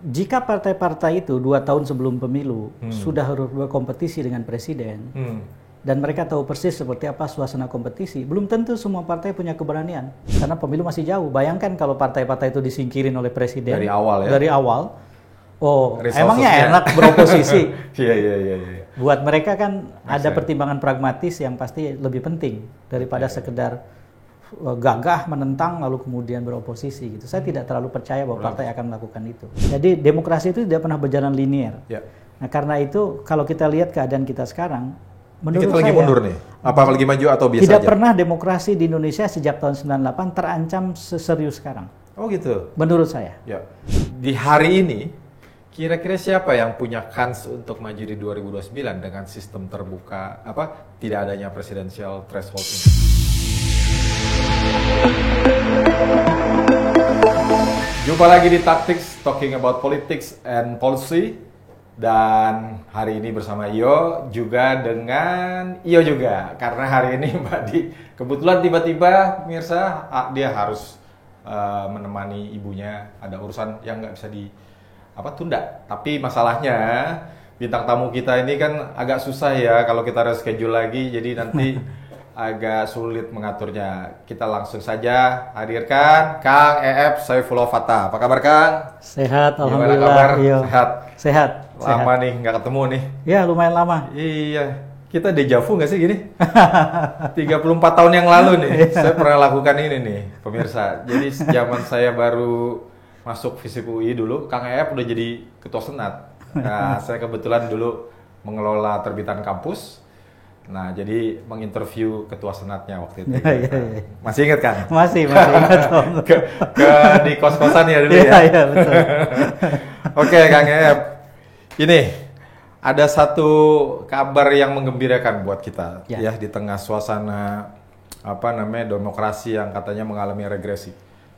jika partai-partai itu 2 tahun sebelum pemilu sudah harus berkompetisi dengan presiden, dan mereka tahu persis seperti apa suasana kompetisi, belum tentu semua partai punya keberanian. Karena pemilu masih jauh. Bayangkan kalau partai-partai itu disingkirin oleh presiden. Dari awal ya? Dari awal. Oh, emangnya enak beroposisi? Iya. Buat mereka kan ada pertimbangan pragmatis yang pasti lebih penting daripada sekedar gagah menentang lalu kemudian beroposisi gitu. Saya tidak terlalu percaya bahwa partai akan melakukan itu. Jadi demokrasi itu tidak pernah berjalan linier. Nah, karena itu kalau kita lihat keadaan kita sekarang, menurut kita lagi saya, mundur nih? Apa lagi maju atau biasa tidak aja? pernah demokrasi di Indonesia sejak tahun 98 terancam seserius sekarang. Oh gitu? Menurut saya. Ya. Di hari ini, kira-kira siapa yang punya kans untuk maju di 2029 dengan sistem terbuka, tidak adanya presidensial threshold ini? Jumpa lagi di Tactics, talking about politics and policy. Dan hari ini bersama Iyo, juga dengan Iyo juga. Karena hari ini Mbak Di kebetulan tiba-tiba pemirsa dia harus menemani ibunya, ada urusan yang nggak bisa tunda. Tapi masalahnya bintang tamu kita ini kan agak susah ya kalau kita reschedule lagi, jadi nanti agak sulit mengaturnya. Kita langsung saja hadirkan Kang EF Saifullah Fattah. Apa kabar Kang? Sehat, alhamdulillah. Gimana kabar? Sehat. Lama nih nggak ketemu nih. Ya lumayan lama. Iya. Kita dejavu nggak sih gini? 34 tahun yang lalu nih, saya pernah lakukan ini nih, pemirsa. Jadi zaman saya baru masuk FISIP UI dulu, Kang EF udah jadi ketua senat. Nah, saya kebetulan dulu mengelola terbitan kampus. Nah, jadi menginterview ketua senatnya waktu itu. Iya. Masih ingat kan? Masih ingat. Di kos-kosan ya dulu ya? Iya, betul. Oke, Kang EF. Ini ada satu kabar yang menggembirakan buat kita ya di tengah suasana demokrasi yang katanya mengalami regresi.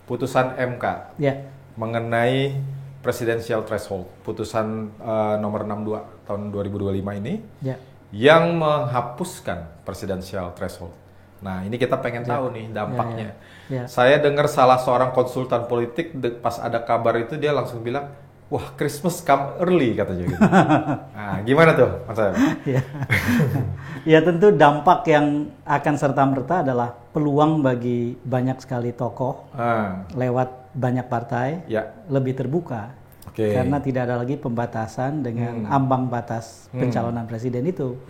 Putusan MK mengenai presidensial threshold, putusan nomor 62 tahun 2025 ini yang menghapuskan presidensial threshold. Nah, ini kita pengen tahu nih dampaknya. Saya dengar salah seorang konsultan politik pas ada kabar itu dia langsung bilang, wah, Christmas come early katanya gitu. Nah, gimana tuh, Mas Ayam? Ya tentu dampak yang akan serta-merta adalah peluang bagi banyak sekali tokoh lewat banyak partai lebih terbuka. Karena tidak ada lagi pembatasan dengan ambang batas pencalonan presiden itu.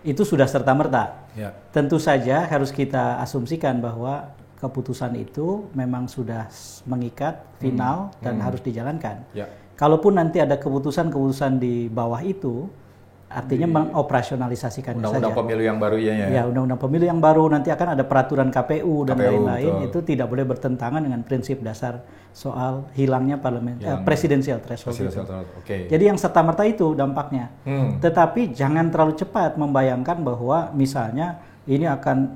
Itu sudah serta-merta. Tentu saja harus kita asumsikan bahwa keputusan itu memang sudah mengikat, final, dan harus dijalankan. Kalaupun nanti ada keputusan-keputusan di bawah itu, artinya mengoperasionalisasikannya saja. Undang-undang pemilu yang baru ya. Undang-undang pemilu yang baru, nanti akan ada peraturan KPU dan lain-lain. Itu tidak boleh bertentangan dengan prinsip dasar soal hilangnya presidensial threshold. Jadi yang serta-merta itu dampaknya. Tetapi jangan terlalu cepat membayangkan bahwa misalnya ini akan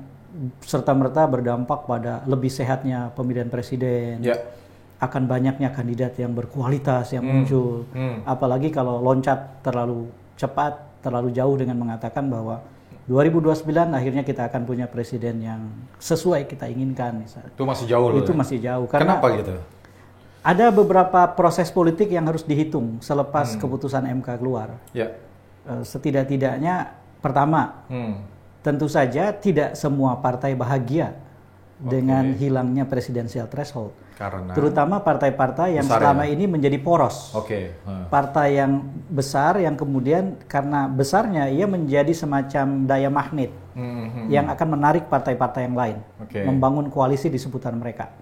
serta-merta berdampak pada lebih sehatnya pemilihan presiden. Akan banyaknya kandidat yang berkualitas yang muncul. Apalagi kalau loncat terlalu cepat, terlalu jauh dengan mengatakan bahwa 2029 akhirnya kita akan punya presiden yang sesuai kita inginkan misalnya. Itu masih jauh loh. Itu masih jauh. Karena kenapa gitu? Ada beberapa proses politik yang harus dihitung selepas keputusan MK keluar. Setidak-tidaknya pertama, tentu saja tidak semua partai bahagia dengan hilangnya presidensial threshold. Karena terutama partai-partai yang selama ini menjadi poros. Partai yang besar yang kemudian karena besarnya ia menjadi semacam daya magnet yang akan menarik partai-partai yang lain, membangun koalisi di seputar mereka.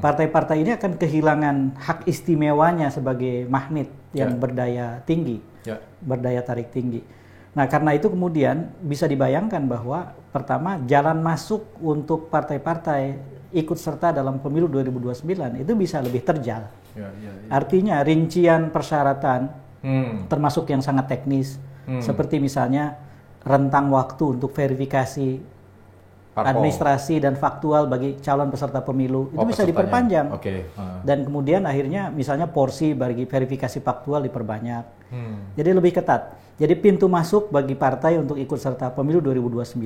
Partai-partai ini akan kehilangan hak istimewanya sebagai magnet yang berdaya tinggi, berdaya tarik tinggi. Nah, karena itu kemudian bisa dibayangkan bahwa pertama jalan masuk untuk partai-partai ikut serta dalam pemilu 2029 itu bisa lebih terjal. Artinya rincian persyaratan termasuk yang sangat teknis seperti misalnya rentang waktu untuk verifikasi administrasi dan faktual bagi calon peserta pemilu itu bisa diperpanjang. Dan kemudian akhirnya misalnya porsi bagi verifikasi faktual diperbanyak. Jadi lebih ketat. Jadi pintu masuk bagi partai untuk ikut serta pemilu 2029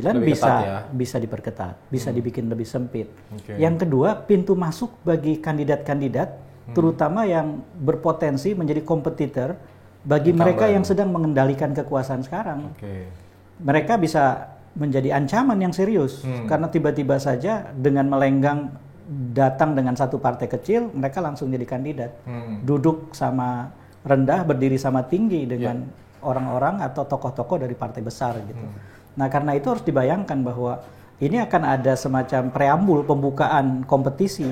bisa diperketat, bisa dibikin lebih sempit. Yang kedua, pintu masuk bagi kandidat-kandidat terutama yang berpotensi menjadi kompetitor bagi mereka yang sedang mengendalikan kekuasaan sekarang. Mereka bisa menjadi ancaman yang serius karena tiba-tiba saja dengan melenggang datang dengan satu partai kecil, mereka langsung jadi kandidat. Duduk sama rendah, berdiri sama tinggi dengan orang-orang atau tokoh-tokoh dari partai besar gitu. Nah, karena itu harus dibayangkan bahwa ini akan ada semacam preambul pembukaan kompetisi.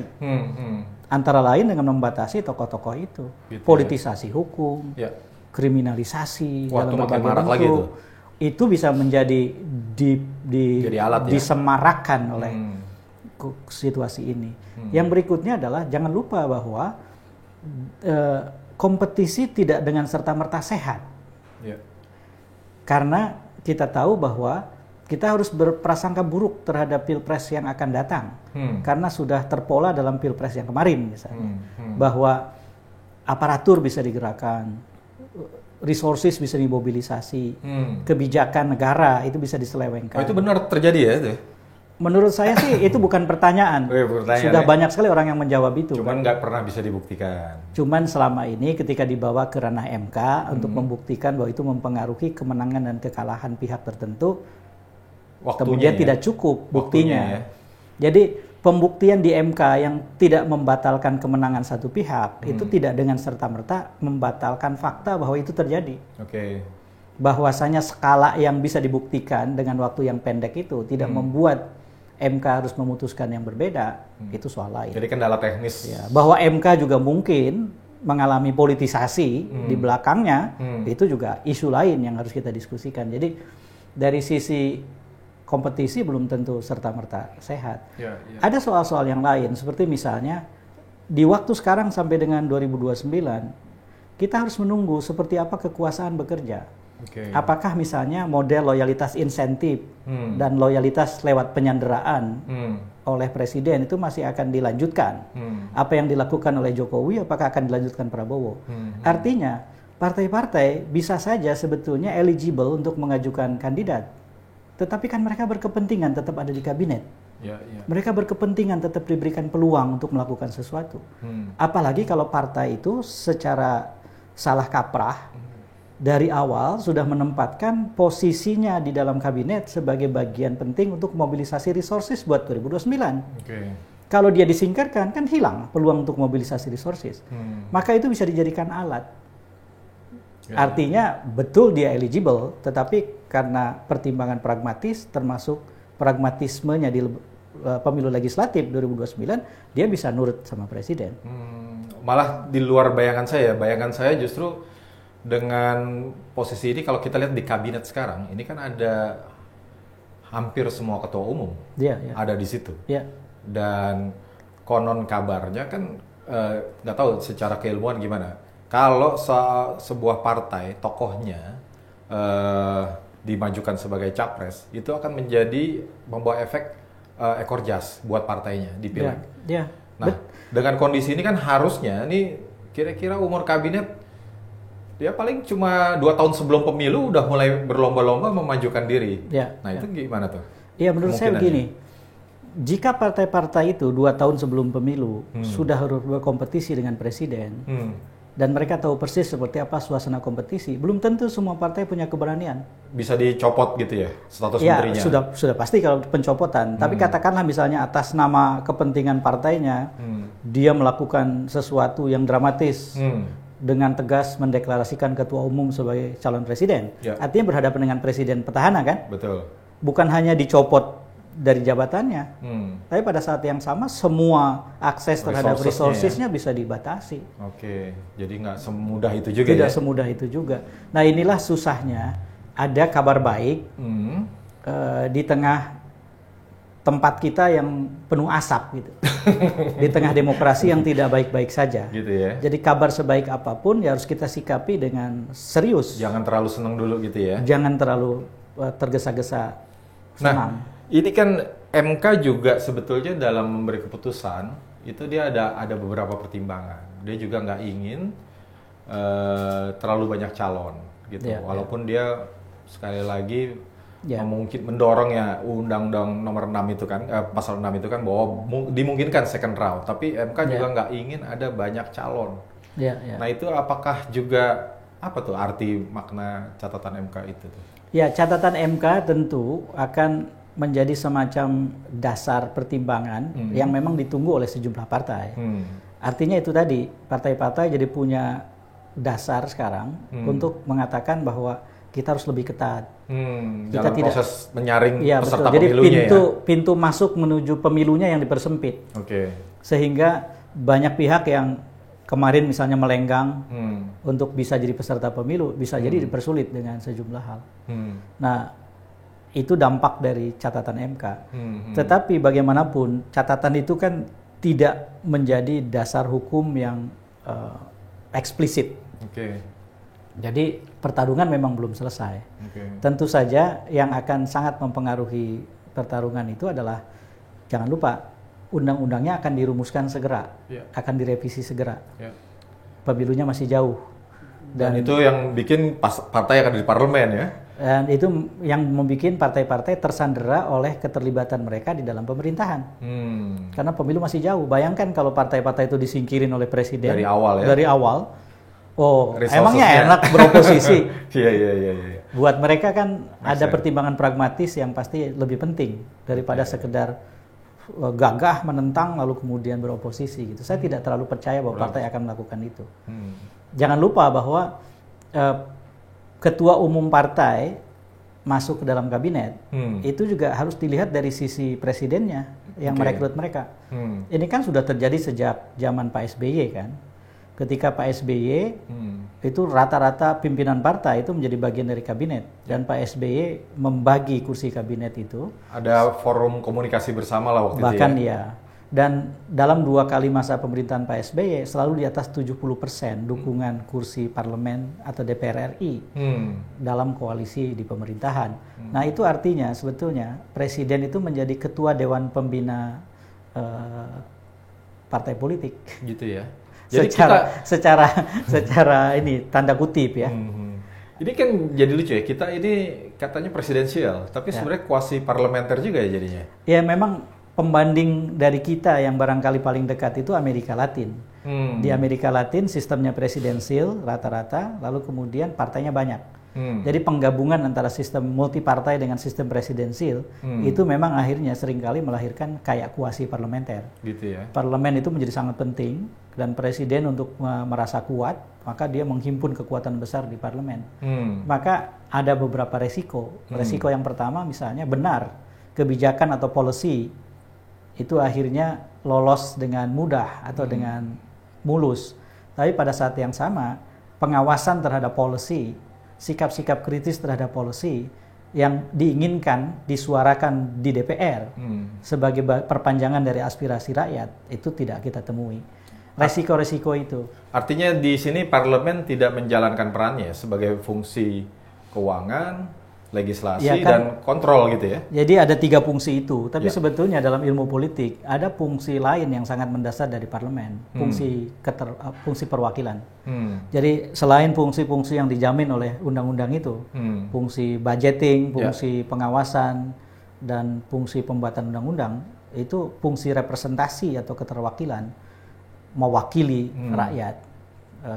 Antara lain dengan membatasi tokoh-tokoh itu. Gitu, politisasi hukum, kriminalisasi dalam berbagai bentuk. Itu bisa menjadi disemarakan oleh situasi ini. Yang berikutnya adalah jangan lupa bahwa kompetisi tidak dengan serta-merta sehat. Karena kita tahu bahwa kita harus berprasangka buruk terhadap pilpres yang akan datang. Karena sudah terpola dalam pilpres yang kemarin misalnya. Bahwa aparatur bisa digerakkan, resources bisa dimobilisasi, kebijakan negara itu bisa diselewengkan. Oh, itu benar terjadi ya itu? Menurut saya sih itu bukan pertanyaan. Sudah banyak sekali orang yang menjawab itu. Cuman nggak pernah bisa dibuktikan. Cuman selama ini ketika dibawa ke ranah MK untuk membuktikan bahwa itu mempengaruhi kemenangan dan kekalahan pihak tertentu, kemudian tidak cukup buktinya. Jadi pembuktian di MK yang tidak membatalkan kemenangan satu pihak itu tidak dengan serta-merta membatalkan fakta bahwa itu terjadi. Bahwasanya skala yang bisa dibuktikan dengan waktu yang pendek itu tidak membuat MK harus memutuskan yang berbeda, itu soal lain. Jadi kendala teknis. Ya, bahwa MK juga mungkin mengalami politisasi di belakangnya, itu juga isu lain yang harus kita diskusikan. Jadi dari sisi kompetisi belum tentu serta-merta sehat. Ada soal-soal yang lain, seperti misalnya di waktu sekarang sampai dengan 2029, kita harus menunggu seperti apa kekuasaan bekerja. Apakah misalnya model loyalitas insentif dan loyalitas lewat penyanderaan oleh presiden itu masih akan dilanjutkan? Apa yang dilakukan oleh Jokowi apakah akan dilanjutkan Prabowo? Artinya partai-partai bisa saja sebetulnya eligible untuk mengajukan kandidat, tetapi kan mereka berkepentingan tetap ada di kabinet. Mereka berkepentingan tetap diberikan peluang untuk melakukan sesuatu. Apalagi kalau partai itu secara salah kaprah dari awal sudah menempatkan posisinya di dalam kabinet sebagai bagian penting untuk mobilisasi resources buat 2029. Kalau dia disingkirkan, kan hilang peluang untuk mobilisasi resources. Maka itu bisa dijadikan alat. Artinya betul dia eligible, tetapi karena pertimbangan pragmatis, termasuk pragmatismenya di pemilu legislatif 2029, dia bisa nurut sama presiden. Malah di luar bayangan saya justru dengan posisi ini kalau kita lihat di kabinet sekarang, ini kan ada hampir semua ketua umum ada di situ. Dan konon kabarnya kan nggak tahu secara keilmuan gimana. Kalau sebuah partai tokohnya dimajukan sebagai capres, itu akan membawa efek ekor jas buat partainya di pileg. Nah, dengan kondisi ini kan harusnya nih kira-kira umur kabinet dia paling cuma 2 tahun sebelum pemilu udah mulai berlomba-lomba memajukan diri. Itu gimana tuh? Iya, menurut saya begini. Jika partai-partai itu 2 tahun sebelum pemilu sudah harus berkompetisi dengan presiden, dan mereka tahu persis seperti apa suasana kompetisi, belum tentu semua partai punya keberanian. Bisa dicopot gitu ya status menterinya? Sudah pasti kalau pencopotan. Tapi katakanlah misalnya atas nama kepentingan partainya, dia melakukan sesuatu yang dramatis, dengan tegas mendeklarasikan ketua umum sebagai calon presiden. Artinya berhadapan dengan presiden petahana kan? Betul. Bukan hanya dicopot dari jabatannya, tapi pada saat yang sama semua akses terhadap resourcesnya bisa dibatasi. Jadi nggak semudah itu juga. Tidak semudah itu juga. Nah, inilah susahnya ada kabar baik di tengah tempat kita yang penuh asap gitu. Di tengah demokrasi yang tidak baik-baik saja. Gitu ya. Jadi kabar sebaik apapun ya harus kita sikapi dengan serius. Jangan terlalu senang dulu gitu ya. Jangan terlalu tergesa-gesa senang. Nah, ini kan MK juga sebetulnya dalam memberi keputusan itu dia ada beberapa pertimbangan. Dia juga nggak ingin terlalu banyak calon gitu. Walaupun dia sekali lagi mungkin mendorong ya Undang-Undang Nomor 6 itu kan, Pasal 6 itu kan bahwa dimungkinkan second round, tapi MK juga nggak ingin ada banyak calon. Nah itu apakah juga apa tuh arti makna catatan MK itu tuh? Ya, catatan MK tentu akan menjadi semacam dasar pertimbangan yang memang ditunggu oleh sejumlah partai. Artinya itu tadi, partai-partai jadi punya dasar sekarang untuk mengatakan bahwa kita harus lebih ketat. Kita tidak proses menyaring peserta jadi pemilunya. Jadi pintu masuk menuju pemilunya yang dipersempit. Sehingga banyak pihak yang kemarin misalnya melenggang untuk bisa jadi peserta pemilu, bisa jadi dipersulit dengan sejumlah hal. Nah, itu dampak dari catatan MK. Tetapi bagaimanapun, catatan itu kan tidak menjadi dasar hukum yang eksplisit. Jadi pertarungan memang belum selesai. Tentu saja yang akan sangat mempengaruhi pertarungan itu adalah, jangan lupa, undang-undangnya akan dirumuskan segera, akan direvisi segera. Pemilunya masih jauh. Dan itu yang bikin partai akan di parlemen ya? Dan itu yang membuat partai-partai tersandera oleh keterlibatan mereka di dalam pemerintahan. Karena pemilu masih jauh. Bayangkan kalau partai-partai itu disingkirin oleh presiden dari awal ya? Dari awal. Oh, emangnya enak beroposisi? Iya. Buat mereka kan ada pertimbangan pragmatis yang pasti lebih penting daripada sekedar gagah menentang lalu kemudian beroposisi gitu. Saya tidak terlalu percaya bahwa partai akan melakukan itu. Jangan lupa bahwa ketua umum partai masuk ke dalam kabinet itu juga harus dilihat dari sisi presidennya yang merekrut mereka. Ini kan sudah terjadi sejak zaman Pak SBY kan. Ketika Pak SBY itu rata-rata pimpinan partai itu menjadi bagian dari kabinet, dan Pak SBY membagi kursi kabinet itu. Ada forum komunikasi bersama lah waktu bahkan itu ya. Dan dalam 2 kali masa pemerintahan Pak SBY selalu di atas 70% dukungan kursi parlemen atau DPR RI dalam koalisi di pemerintahan. Nah itu artinya sebetulnya presiden itu menjadi ketua dewan pembina partai politik. Gitu ya. Jadi secara ini tanda kutip ya. Ini kan jadi lucu ya, kita ini katanya presidensial, tapi sebenarnya kuasi parlementer juga ya jadinya. Ya memang pembanding dari kita yang barangkali paling dekat itu Amerika Latin. Di Amerika Latin sistemnya presidensial rata-rata, lalu kemudian partainya banyak. Jadi penggabungan antara sistem multipartai dengan sistem presidensial itu memang akhirnya seringkali melahirkan kayak kuasi parlementer. Gitu ya. Parlemen itu menjadi sangat penting, dan presiden untuk merasa kuat maka dia menghimpun kekuatan besar di parlemen. Maka ada beberapa resiko. Resiko yang pertama misalnya benar kebijakan atau policy itu akhirnya lolos dengan mudah atau dengan mulus. Tapi pada saat yang sama pengawasan terhadap policy, sikap-sikap kritis terhadap policy yang diinginkan disuarakan di DPR sebagai perpanjangan dari aspirasi rakyat itu tidak kita temui. Resiko-resiko itu. Artinya di sini parlemen tidak menjalankan perannya sebagai fungsi keuangan, legislasi ya kan, dan kontrol gitu ya. Jadi ada 3 fungsi itu, tapi sebetulnya dalam ilmu politik ada fungsi lain yang sangat mendasar dari parlemen, fungsi perwakilan. Jadi selain fungsi-fungsi yang dijamin oleh undang-undang itu, fungsi budgeting, fungsi pengawasan, dan fungsi pembuatan undang-undang, itu fungsi representasi atau keterwakilan, mewakili rakyat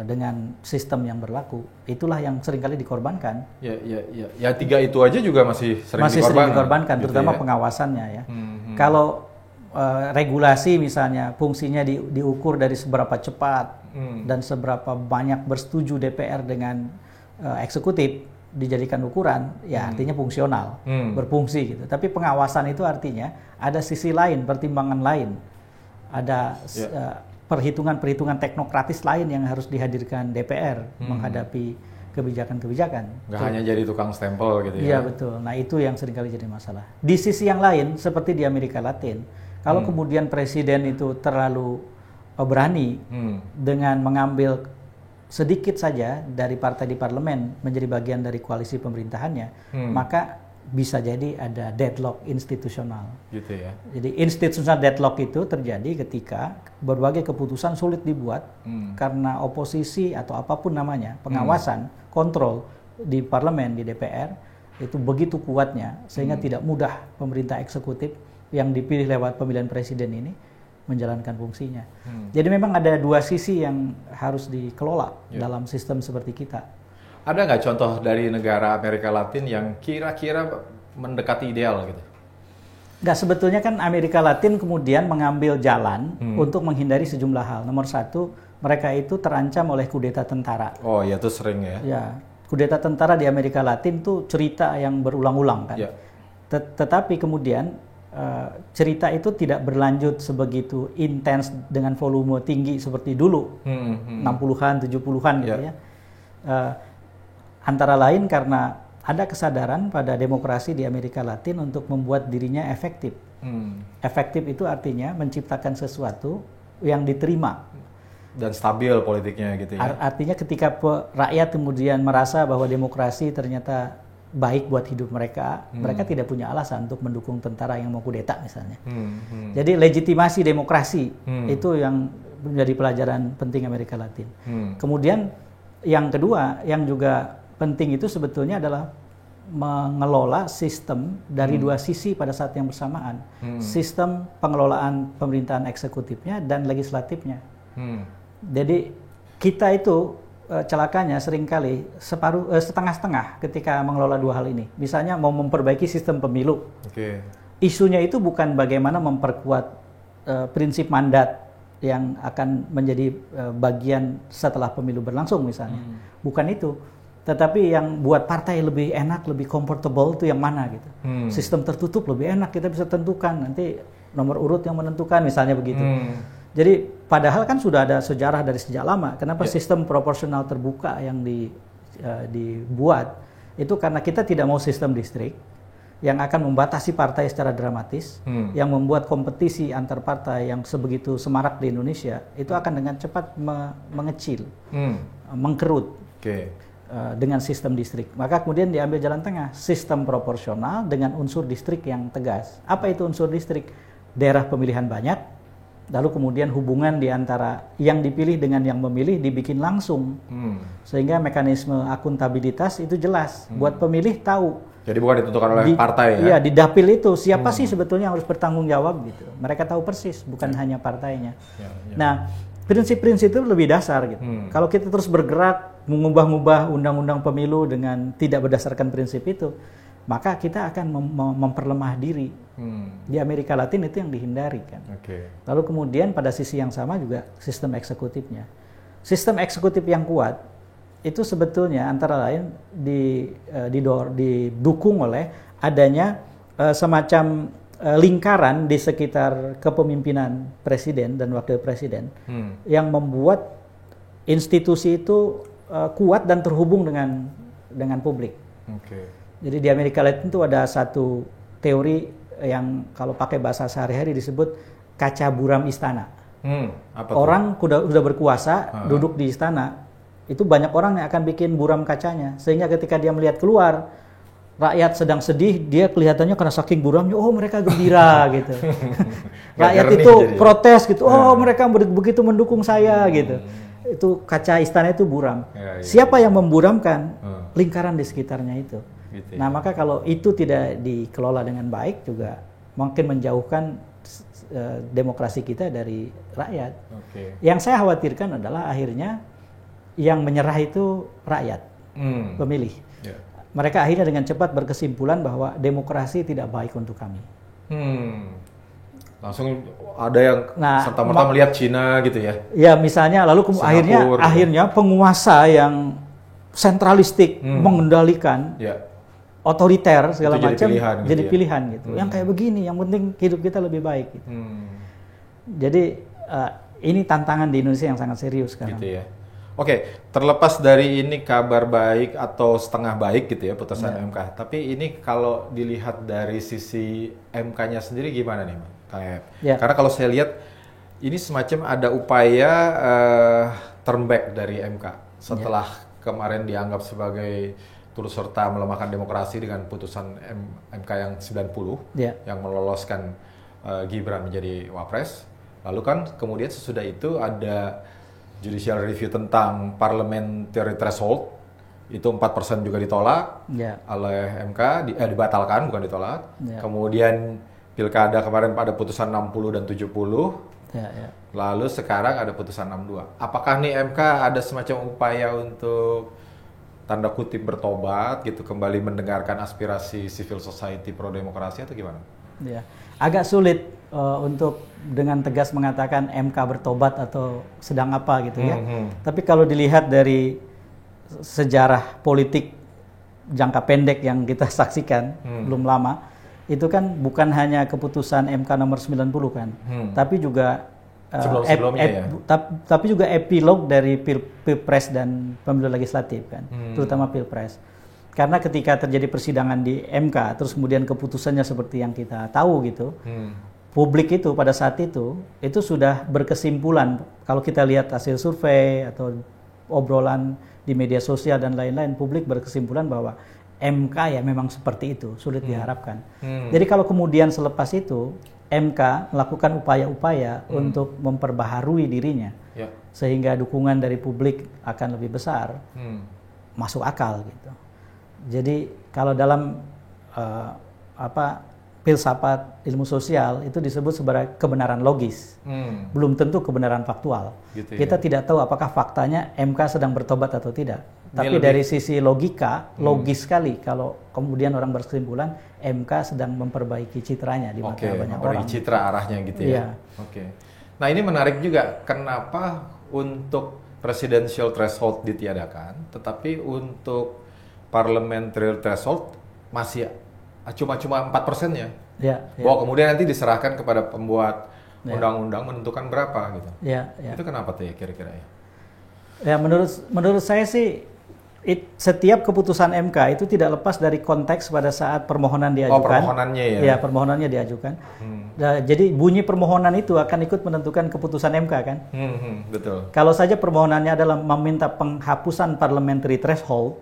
dengan sistem yang berlaku. Itulah yang seringkali dikorbankan. Ya 3 itu aja juga masih sering dikorbankan gitu terutama ya? Pengawasannya ya. Kalau regulasi misalnya fungsinya diukur dari seberapa cepat dan seberapa banyak bersetuju DPR dengan eksekutif dijadikan ukuran, ya artinya fungsional, berfungsi gitu. Tapi pengawasan itu artinya ada sisi lain, pertimbangan lain, ada perhitungan-perhitungan teknokratis lain yang harus dihadirkan DPR menghadapi kebijakan-kebijakan. Nggak hanya jadi tukang stempel gitu ya? Iya betul. Nah itu yang seringkali jadi masalah. Di sisi yang lain, seperti di Amerika Latin, kalau kemudian presiden itu terlalu berani dengan mengambil sedikit saja dari partai di parlemen menjadi bagian dari koalisi pemerintahannya, maka bisa jadi ada deadlock institusional. Gitu ya. Jadi institutional deadlock itu terjadi ketika berbagai keputusan sulit dibuat karena oposisi atau apapun namanya, pengawasan, kontrol di parlemen, di DPR itu begitu kuatnya sehingga tidak mudah pemerintah eksekutif yang dipilih lewat pemilihan presiden ini menjalankan fungsinya. Jadi memang ada dua sisi yang harus dikelola dalam sistem seperti kita. Ada nggak contoh dari negara Amerika Latin yang kira-kira mendekati ideal gitu? Nggak, sebetulnya kan Amerika Latin kemudian mengambil jalan untuk menghindari sejumlah hal. Nomor satu, mereka itu terancam oleh kudeta tentara. Oh iya, itu sering ya. Ya, kudeta tentara di Amerika Latin tuh cerita yang berulang-ulang kan. Tetapi kemudian cerita itu tidak berlanjut sebegitu intens dengan volume tinggi seperti dulu, 60-an, 70-an gitu ya. Antara lain karena ada kesadaran pada demokrasi di Amerika Latin untuk membuat dirinya efektif. Efektif itu artinya menciptakan sesuatu yang diterima. Dan stabil politiknya gitu ya. Artinya ketika rakyat kemudian merasa bahwa demokrasi ternyata baik buat hidup mereka, mereka tidak punya alasan untuk mendukung tentara yang mau kudeta misalnya. Jadi legitimasi demokrasi itu yang menjadi pelajaran penting Amerika Latin. Kemudian yang kedua yang juga penting itu sebetulnya adalah mengelola sistem dari dua sisi pada saat yang bersamaan. Sistem pengelolaan pemerintahan eksekutifnya dan legislatifnya. Jadi kita itu celakanya seringkali setengah-setengah ketika mengelola dua hal ini. Misalnya mau memperbaiki sistem pemilu. Isunya itu bukan bagaimana memperkuat prinsip mandat yang akan menjadi bagian setelah pemilu berlangsung misalnya. Bukan itu. Tetapi yang buat partai lebih enak, lebih comfortable itu yang mana gitu. Sistem tertutup lebih enak, kita bisa tentukan nanti nomor urut yang menentukan misalnya begitu. Jadi padahal kan sudah ada sejarah dari sejak lama. Kenapa sistem proporsional terbuka yang dibuat itu karena kita tidak mau sistem distrik yang akan membatasi partai secara dramatis, yang membuat kompetisi antar partai yang sebegitu semarak di Indonesia itu akan dengan cepat mengecil, mengkerut. Dengan sistem distrik. Maka kemudian diambil jalan tengah, sistem proporsional dengan unsur distrik yang tegas. Apa itu unsur distrik? Daerah pemilihan banyak, lalu kemudian hubungan di antara yang dipilih dengan yang memilih dibikin langsung. Sehingga mekanisme akuntabilitas itu jelas. Buat pemilih tahu. Jadi bukan ditentukan oleh partai ya? Iya, di dapil itu siapa sih sebetulnya yang harus bertanggung jawab gitu. Mereka tahu persis, bukan hanya partainya. Nah, prinsip-prinsip itu lebih dasar gitu. Kalau kita terus bergerak mengubah-ubah undang-undang pemilu dengan tidak berdasarkan prinsip itu, maka kita akan memperlemah diri. Di Amerika Latin itu yang dihindari kan. Lalu kemudian pada sisi yang sama juga sistem eksekutifnya. Sistem eksekutif yang kuat itu sebetulnya antara lain didukung oleh adanya semacam lingkaran di sekitar kepemimpinan presiden dan wakil presiden yang membuat institusi itu kuat dan terhubung dengan publik. Jadi di Amerika Latin itu ada satu teori yang kalau pakai bahasa sehari-hari disebut kaca buram istana. Orang sudah berkuasa, duduk di istana, itu banyak orang yang akan bikin buram kacanya, sehingga ketika dia melihat keluar, rakyat sedang sedih, dia kelihatannya karena saking buramnya, oh mereka gembira gitu. Rakyat itu protes gitu, oh mereka begitu mendukung saya gitu. Itu kaca istana itu buram. Siapa yang memburamkan? Lingkaran di sekitarnya itu. Nah maka kalau itu tidak dikelola dengan baik juga mungkin menjauhkan demokrasi kita dari rakyat. Yang saya khawatirkan adalah akhirnya yang menyerah itu rakyat, pemilih. Mereka akhirnya dengan cepat berkesimpulan bahwa demokrasi tidak baik untuk kami. Langsung ada yang serta-merta melihat Cina gitu ya? Ya misalnya, lalu akhirnya penguasa yang sentralistik mengendalikan, otoriter segala macam jadi pilihan gitu. Yang kayak begini, yang penting hidup kita lebih baik. Gitu. Jadi ini tantangan di Indonesia yang sangat serius sekarang. Gitu ya. Oke, terlepas dari ini kabar baik atau setengah baik gitu ya putusan MK. Tapi ini kalau dilihat dari sisi MK-nya sendiri gimana nih, Kang Ep? Karena kalau saya lihat ini semacam ada upaya turn back dari MK setelah kemarin dianggap sebagai turut serta melemahkan demokrasi dengan putusan MK yang 90 yang meloloskan Gibran menjadi wapres. Lalu kan kemudian sesudah itu ada judicial review tentang parliamentary threshold itu 4% juga ditolak oleh MK, dibatalkan bukan ditolak. Kemudian pilkada kemarin pada putusan 60 dan 70. Lalu sekarang ada putusan 62. Apakah nih MK ada semacam upaya untuk tanda kutip bertobat gitu, kembali mendengarkan aspirasi civil society pro demokrasi atau gimana? Ya, agak sulit untuk dengan tegas mengatakan MK bertobat atau sedang apa gitu ya. Tapi kalau dilihat dari sejarah politik jangka pendek yang kita saksikan belum lama, itu kan bukan hanya keputusan MK nomor 90 kan, tapi juga tapi juga epilog dari Pilpres dan pemilu legislatif kan, terutama Pilpres. Karena ketika terjadi persidangan di MK, terus kemudian keputusannya seperti yang kita tahu gitu, publik itu pada saat itu sudah berkesimpulan, kalau kita lihat hasil survei atau obrolan di media sosial dan lain-lain, publik berkesimpulan bahwa MK ya memang seperti itu, sulit diharapkan. Jadi kalau kemudian selepas itu MK melakukan upaya-upaya untuk memperbaharui dirinya, sehingga dukungan dari publik akan lebih besar, masuk akal gitu. Jadi kalau dalam filsafat ilmu sosial itu disebut sebagai kebenaran logis, belum tentu kebenaran faktual. Gitu, kita tidak tahu apakah faktanya MK sedang bertobat atau tidak. Tapi dari sisi logika, logis sekali kalau kemudian orang berkesimpulan MK sedang memperbaiki citranya di mata banyak orang. Citra arahnya gitu ya. Nah ini menarik juga, kenapa untuk presidential threshold ditiadakan, tetapi untuk parliamentary threshold masih cuma 4% ya? Bahwa kemudian nanti diserahkan kepada pembuat undang-undang menentukan berapa gitu. Itu kenapa tuh ya kira-kira ya? Ya menurut saya sih setiap keputusan MK itu tidak lepas dari konteks pada saat permohonan diajukan. Permohonannya ya? Ya, permohonannya diajukan. Jadi bunyi permohonan itu akan ikut menentukan keputusan MK kan? Betul. Kalau saja permohonannya adalah meminta penghapusan parliamentary threshold,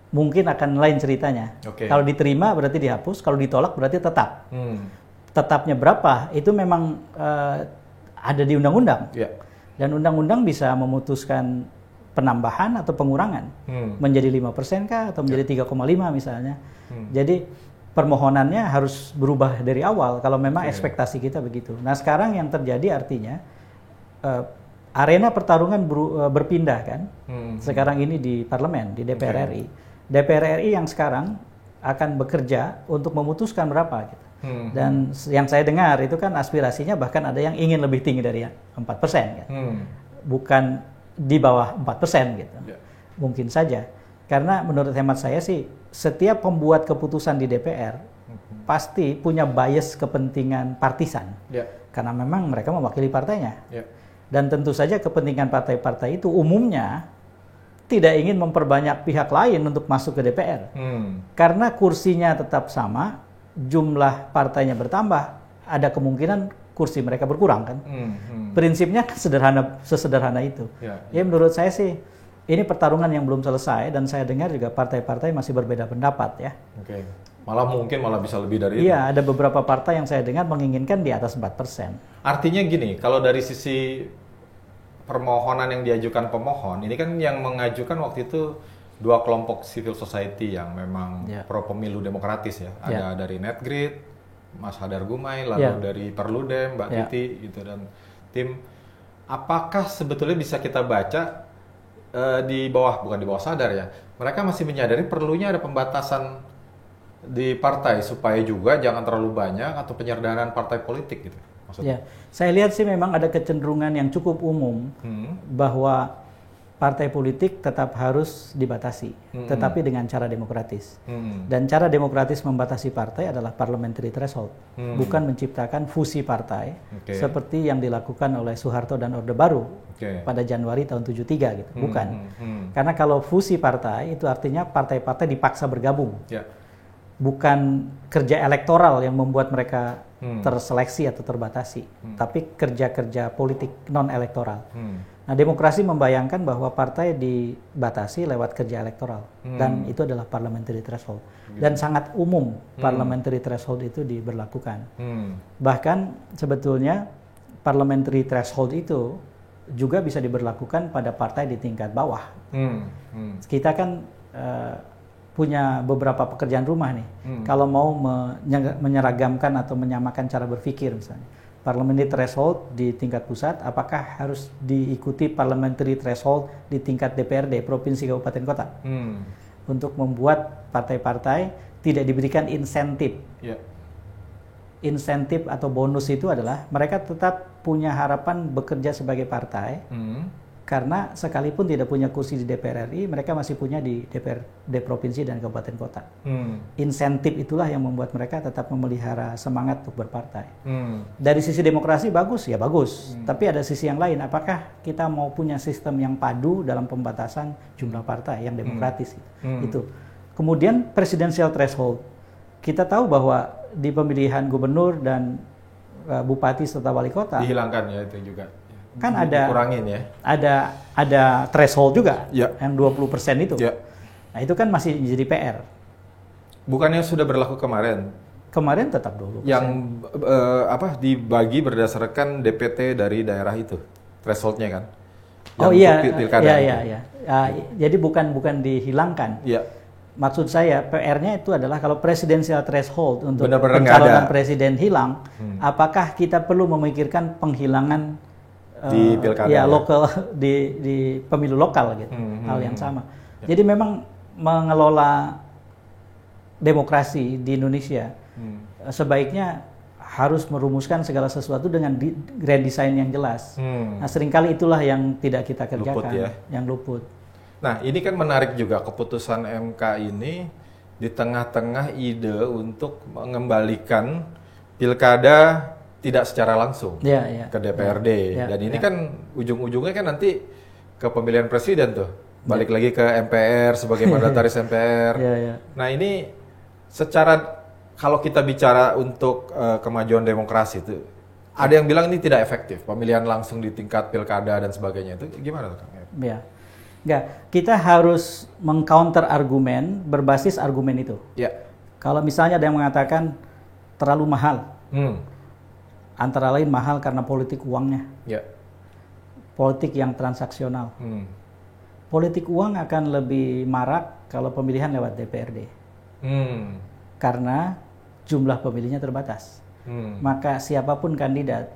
mungkin akan lain ceritanya. Kalau diterima berarti dihapus, kalau ditolak berarti tetap. Tetapnya berapa? Itu memang ada di undang-undang. Dan undang-undang bisa memutuskan penambahan atau pengurangan menjadi 5% kah atau menjadi 3,5 misalnya. Jadi permohonannya harus berubah dari awal kalau memang ekspektasi kita begitu. Nah sekarang yang terjadi artinya arena pertarungan berpindah kan. Sekarang ini di parlemen, di DPR RI. DPR RI yang sekarang akan bekerja untuk memutuskan berapa gitu. Dan yang saya dengar itu kan aspirasinya bahkan ada yang ingin lebih tinggi dari 4% kan. Bukan di bawah 4% gitu. Mungkin saja. Karena menurut hemat saya sih, setiap pembuat keputusan di DPR pasti punya bias kepentingan partisan. Karena memang mereka mewakili partainya. Dan tentu saja kepentingan partai-partai itu umumnya tidak ingin memperbanyak pihak lain untuk masuk ke DPR. Karena kursinya tetap sama, jumlah partainya bertambah, ada kemungkinan kursi mereka berkurang kan. Prinsipnya sesederhana itu. Ya menurut saya sih ini pertarungan yang belum selesai dan saya dengar juga partai-partai masih berbeda pendapat ya. Malah bisa lebih dari itu. Iya, ada beberapa partai yang saya dengar menginginkan di atas 4%. Artinya gini, kalau dari sisi permohonan yang diajukan pemohon, ini kan yang mengajukan waktu itu dua kelompok civil society yang memang pro pemilu demokratis ya. Ada dari NetGrid, Mas Hadar Gumai, lalu dari Perludem, Mbak Titi gitu dan tim. Apakah sebetulnya bisa kita baca bukan di bawah sadar ya, mereka masih menyadari perlunya ada pembatasan di partai supaya juga jangan terlalu banyak atau penyerdaraan partai politik gitu maksudnya? Saya lihat sih memang ada kecenderungan yang cukup umum bahwa partai politik tetap harus dibatasi, tetapi dengan cara demokratis. Dan cara demokratis membatasi partai adalah parliamentary threshold, bukan menciptakan fusi partai seperti yang dilakukan oleh Soeharto dan Orde Baru pada Januari tahun 73 gitu. Bukan. Karena kalau fusi partai itu artinya partai-partai dipaksa bergabung. Bukan kerja elektoral yang membuat mereka terseleksi atau terbatasi, tapi kerja-kerja politik non-elektoral. Nah, demokrasi membayangkan bahwa partai dibatasi lewat kerja elektoral, dan itu adalah parliamentary threshold. Dan sangat umum parliamentary threshold itu diberlakukan. Bahkan sebetulnya parliamentary threshold itu juga bisa diberlakukan pada partai di tingkat bawah. Kita kan punya beberapa pekerjaan rumah nih. Kalau mau menyeragamkan atau menyamakan cara berpikir misalnya. Parliamentary threshold di tingkat pusat, apakah harus diikuti parliamentary threshold di tingkat DPRD, provinsi, kabupaten, kota? Untuk membuat partai-partai tidak diberikan insentif. Insentif atau bonus itu adalah mereka tetap punya harapan bekerja sebagai partai, karena sekalipun tidak punya kursi di DPR RI, mereka masih punya di DPRD provinsi dan kabupaten kota. Insentif itulah yang membuat mereka tetap memelihara semangat untuk berpartai. Dari sisi demokrasi bagus, ya bagus. Tapi ada sisi yang lain, apakah kita mau punya sistem yang padu dalam pembatasan jumlah partai yang demokratis? Itu. Kemudian presidensial threshold. Kita tahu bahwa di pemilihan gubernur dan bupati serta wali kota dihilangkan ya itu juga. Kan ada kurangin ya. Ada threshold juga yang 20% itu. Nah, itu kan masih jadi PR. Bukannya sudah berlaku kemarin? Kemarin tetap 20%. Yang dibagi berdasarkan DPT dari daerah itu. Thresholdnya kan. Iya. Jadi bukan dihilangkan. Maksud saya PR-nya itu adalah kalau presidensial threshold untuk pencalonan presiden hilang, apakah kita perlu memikirkan penghilangan di pilkada lokal di pemilu lokal gitu, hal yang sama. Jadi memang mengelola demokrasi di Indonesia sebaiknya harus merumuskan segala sesuatu dengan grand design yang jelas. Nah, seringkali itulah yang tidak kita kerjakan, yang luput. Nah, ini kan menarik juga keputusan MK ini di tengah-tengah ide untuk mengembalikan pilkada tidak secara langsung ke DPRD. Dan ini kan ujung-ujungnya kan nanti ke pemilihan presiden tuh. Balik lagi ke MPR sebagai mandataris MPR. Nah, ini secara kalau kita bicara untuk kemajuan demokrasi itu, ada yang bilang ini tidak efektif, pemilihan langsung di tingkat pilkada dan sebagainya. Itu gimana tuh, Kang? Enggak, kita harus mengcounter argumen berbasis argumen itu. Kalau misalnya ada yang mengatakan terlalu mahal, antara lain mahal karena politik uangnya, politik yang transaksional. Politik uang akan lebih marak kalau pemilihan lewat DPRD, karena jumlah pemilihnya terbatas. Maka siapapun kandidat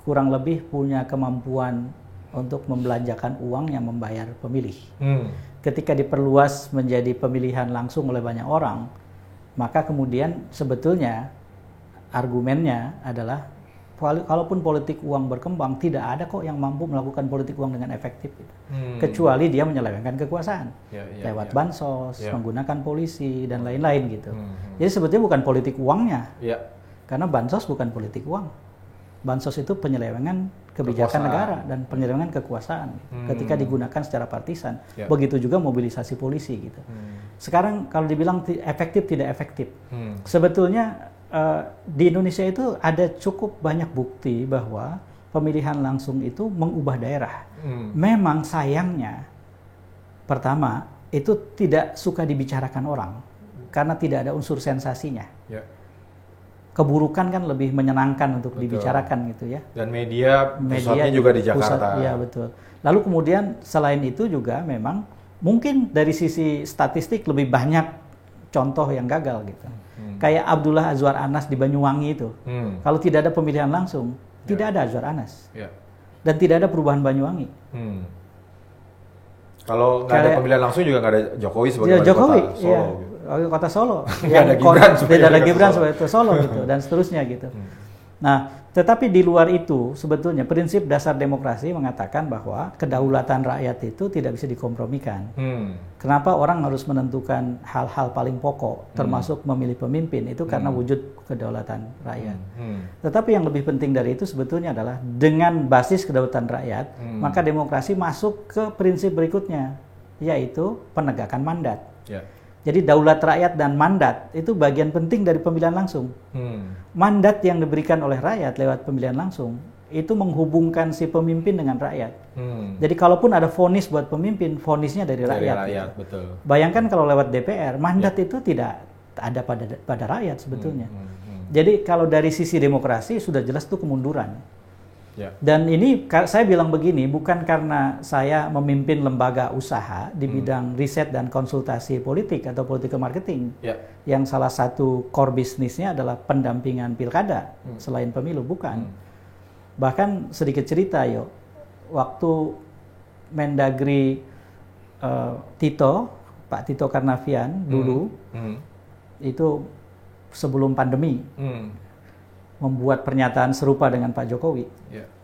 kurang lebih punya kemampuan untuk membelanjakan uang yang membayar pemilih. Ketika diperluas menjadi pemilihan langsung oleh banyak orang, maka kemudian sebetulnya argumennya adalah kalaupun politik uang berkembang, tidak ada kok yang mampu melakukan politik uang dengan efektif, kecuali dia menyelewengkan kekuasaan lewat bansos, menggunakan polisi dan lain-lain gitu. Jadi sebetulnya bukan politik uangnya, karena bansos bukan politik uang. Bansos itu penyelewengan kebijakan negara dan penyelewengan kekuasaan ketika digunakan secara partisan. Begitu juga mobilisasi polisi gitu. Sekarang kalau dibilang efektif tidak efektif, sebetulnya di Indonesia itu ada cukup banyak bukti bahwa pemilihan langsung itu mengubah daerah. Memang sayangnya, pertama itu tidak suka dibicarakan orang karena tidak ada unsur sensasinya. Keburukan kan lebih menyenangkan untuk dibicarakan gitu ya. Dan media pusatnya juga di Jakarta. Iya betul. Lalu kemudian selain itu juga memang mungkin dari sisi statistik lebih banyak contoh yang gagal gitu. Kayak Abdullah Azwar Anas di Banyuwangi itu. Kalau tidak ada pemilihan langsung, tidak ada Azwar Anas. Dan tidak ada perubahan Banyuwangi. Kalau nggak ada pemilihan langsung juga nggak ada Jokowi sebagai wali kota Solo. Kota Solo, tidak ada Gibran sebagai Solo gitu dan seterusnya gitu. Nah, tetapi di luar itu sebetulnya prinsip dasar demokrasi mengatakan bahwa kedaulatan rakyat itu tidak bisa dikompromikan. Kenapa orang harus menentukan hal-hal paling pokok, termasuk memilih pemimpin itu karena wujud kedaulatan rakyat. Tetapi yang lebih penting dari itu sebetulnya adalah dengan basis kedaulatan rakyat, maka demokrasi masuk ke prinsip berikutnya, yaitu penegakan mandat. Jadi daulat rakyat dan mandat itu bagian penting dari pemilihan langsung. Mandat yang diberikan oleh rakyat lewat pemilihan langsung itu menghubungkan si pemimpin dengan rakyat. Jadi kalaupun ada vonis buat pemimpin, vonisnya dari rakyat. Betul. Bayangkan kalau lewat DPR, mandat itu tidak ada pada rakyat sebetulnya. Jadi kalau dari sisi demokrasi sudah jelas itu kemunduran. Dan ini saya bilang begini, bukan karena saya memimpin lembaga usaha di bidang riset dan konsultasi politik atau political marketing, yang salah satu core bisnisnya adalah pendampingan pilkada selain pemilu, bukan. Bahkan sedikit cerita, waktu Mendagri Pak Tito Karnavian dulu, itu sebelum pandemi, membuat pernyataan serupa dengan Pak Jokowi,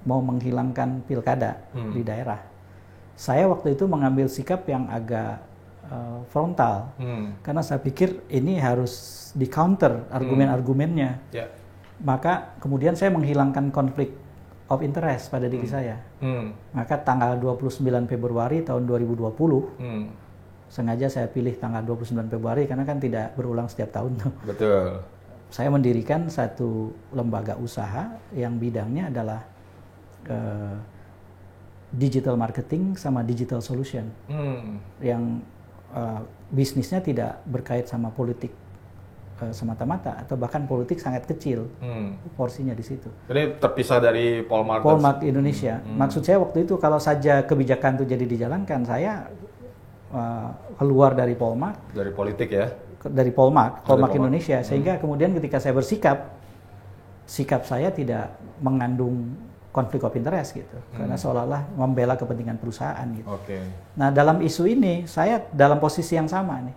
mau menghilangkan pilkada di daerah. Saya waktu itu mengambil sikap yang agak frontal, karena saya pikir ini harus di counter argumen-argumennya. Maka kemudian saya menghilangkan konflik of interest pada diri saya. Maka tanggal 29 Februari tahun 2020, sengaja saya pilih tanggal 29 Februari karena kan tidak berulang setiap tahun. Betul. Saya mendirikan satu lembaga usaha yang bidangnya adalah digital marketing sama digital solution, yang bisnisnya tidak berkait sama politik semata-mata, atau bahkan politik sangat kecil porsinya di situ. Jadi terpisah dari Polmark. Polmark Indonesia. Maksud saya waktu itu kalau saja kebijakan itu jadi dijalankan, saya keluar dari Polmark. Dari politik ya? Dari Polmark Indonesia, sehingga kemudian ketika saya bersikap, sikap saya tidak mengandung konflik of interest gitu, karena seolah-olah membela kepentingan perusahaan gitu. Nah, dalam isu ini saya dalam posisi yang sama nih,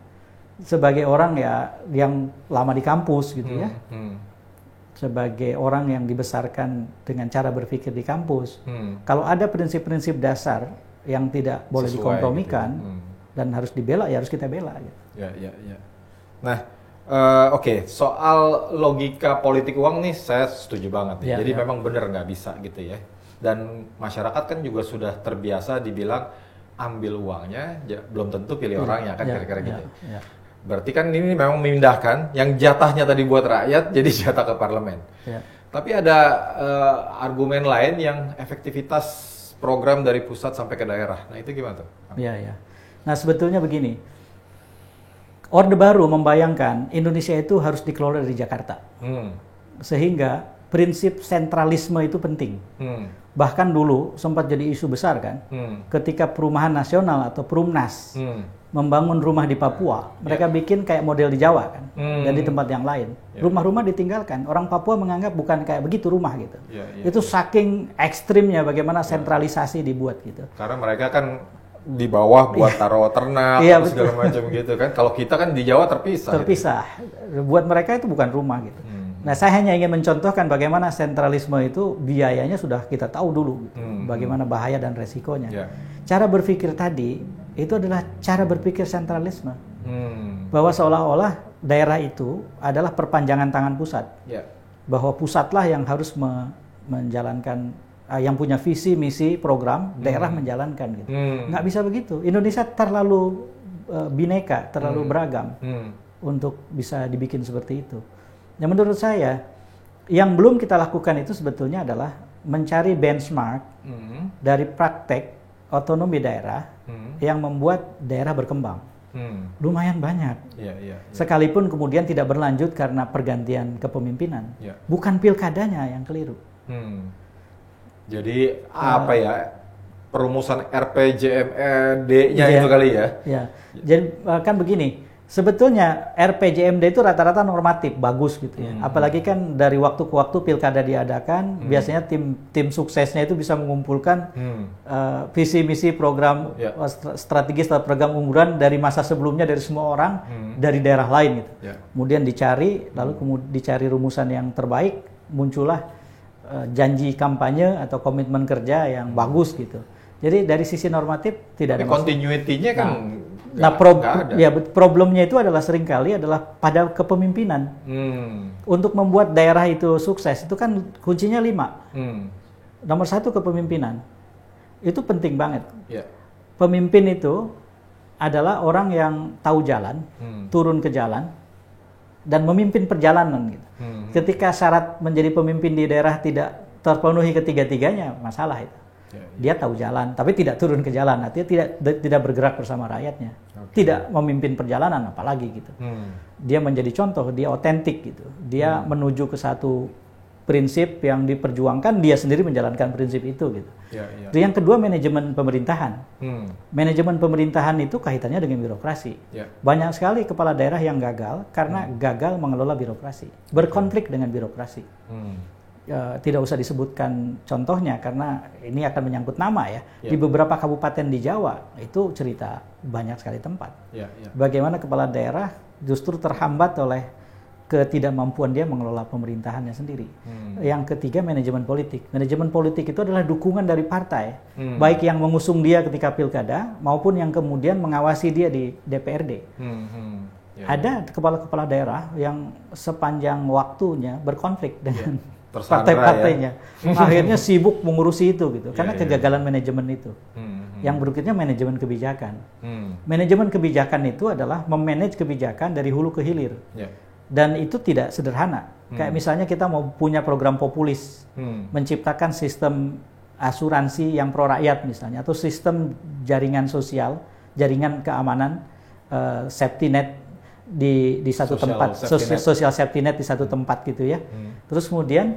sebagai orang yang lama di kampus gitu ya, sebagai orang yang dibesarkan dengan cara berpikir di kampus, kalau ada prinsip-prinsip dasar yang tidak boleh dikompromikan gitu, dan harus dibela, ya harus kita bela gitu. Nah, soal logika politik uang nih saya setuju banget nih. Jadi memang benar nggak bisa gitu ya. Dan masyarakat kan juga sudah terbiasa dibilang ambil uangnya, belum tentu pilih orangnya kan, kira-kira gitu. Berarti kan ini memang memindahkan yang jatahnya tadi buat rakyat jadi jatah ke parlemen. Tapi ada argumen lain yang efektivitas program dari pusat sampai ke daerah. Nah itu gimana tuh? Nah sebetulnya begini. Orde Baru membayangkan Indonesia itu harus dikelola dari Jakarta, sehingga prinsip sentralisme itu penting. Bahkan dulu sempat jadi isu besar kan, ketika Perumahan Nasional atau Perumnas membangun rumah di Papua, mereka bikin kayak model di Jawa kan, dan di tempat yang lain. Rumah-rumah ditinggalkan, orang Papua menganggap bukan kayak begitu rumah gitu. Itu saking ekstrimnya bagaimana sentralisasi dibuat gitu. Karena mereka kan di bawah buat taruh ternak, segala macam gitu kan. Kalau kita kan di Jawa terpisah. Gitu. Buat mereka itu bukan rumah gitu. Nah, saya hanya ingin mencontohkan bagaimana sentralisme itu biayanya sudah kita tahu dulu, gitu. Bagaimana bahaya dan resikonya. Cara berpikir tadi itu adalah cara berpikir sentralisme, bahwa seolah-olah daerah itu adalah perpanjangan tangan pusat, bahwa pusatlah yang harus menjalankan, yang punya visi, misi, program, daerah menjalankan gitu. Nggak bisa begitu. Indonesia terlalu bineka, terlalu beragam untuk bisa dibikin seperti itu. Yang menurut saya, yang belum kita lakukan itu sebetulnya adalah mencari benchmark dari praktek otonomi daerah yang membuat daerah berkembang. Lumayan banyak. Sekalipun kemudian tidak berlanjut karena pergantian kepemimpinan. Bukan pilkadanya yang keliru. Jadi perumusan RPJMD-nya itu kali ya? Jadi kan begini, sebetulnya RPJMD itu rata-rata normatif, bagus gitu ya. Apalagi kan dari waktu ke waktu pilkada diadakan, biasanya tim suksesnya itu bisa mengumpulkan visi misi program strategis atau program unggulan dari masa sebelumnya dari semua orang dari daerah lain gitu. Kemudian dicari, lalu dicari rumusan yang terbaik, muncullah janji kampanye atau komitmen kerja yang bagus gitu. Jadi dari sisi normatif tidak ada masalah. Continuity-nya kan problemnya itu adalah seringkali adalah pada kepemimpinan. Untuk membuat daerah itu sukses itu kan kuncinya 5. Nomor 1 kepemimpinan. Itu penting banget. Pemimpin itu adalah orang yang tahu jalan, turun ke jalan, dan memimpin perjalanan gitu. Ketika syarat menjadi pemimpin di daerah tidak terpenuhi ketiga-tiganya, masalah itu. Dia tahu jalan, tapi tidak turun ke jalan, artinya tidak bergerak bersama rakyatnya, tidak memimpin perjalanan, apalagi gitu. Dia menjadi contoh, dia otentik gitu. Dia menuju ke satu prinsip yang diperjuangkan, dia sendiri menjalankan prinsip itu gitu. Yang kedua, manajemen pemerintahan. Manajemen pemerintahan itu kaitannya dengan birokrasi. Banyak sekali kepala daerah yang gagal karena gagal mengelola birokrasi, berkonflik dengan birokrasi. Tidak usah disebutkan contohnya karena ini akan menyangkut nama ya. Di beberapa kabupaten di Jawa itu cerita banyak sekali tempat. Bagaimana kepala daerah justru terhambat oleh ketidakmampuan dia mengelola pemerintahannya sendiri. Yang ketiga, manajemen politik. Manajemen politik itu adalah dukungan dari partai, baik yang mengusung dia ketika pilkada maupun yang kemudian mengawasi dia di DPRD. Ada kepala-kepala daerah yang sepanjang waktunya berkonflik dengan partai-partainya. Akhirnya sibuk mengurusi itu gitu, karena kegagalan manajemen itu. Yang berikutnya, manajemen kebijakan. Manajemen kebijakan itu adalah memanage kebijakan dari hulu ke hilir. Dan itu tidak sederhana. Kayak misalnya kita mau punya program populis, menciptakan sistem asuransi yang pro rakyat misalnya, atau sistem jaringan sosial, jaringan keamanan, safety net di satu tempat, social safety net di satu tempat gitu ya. Terus kemudian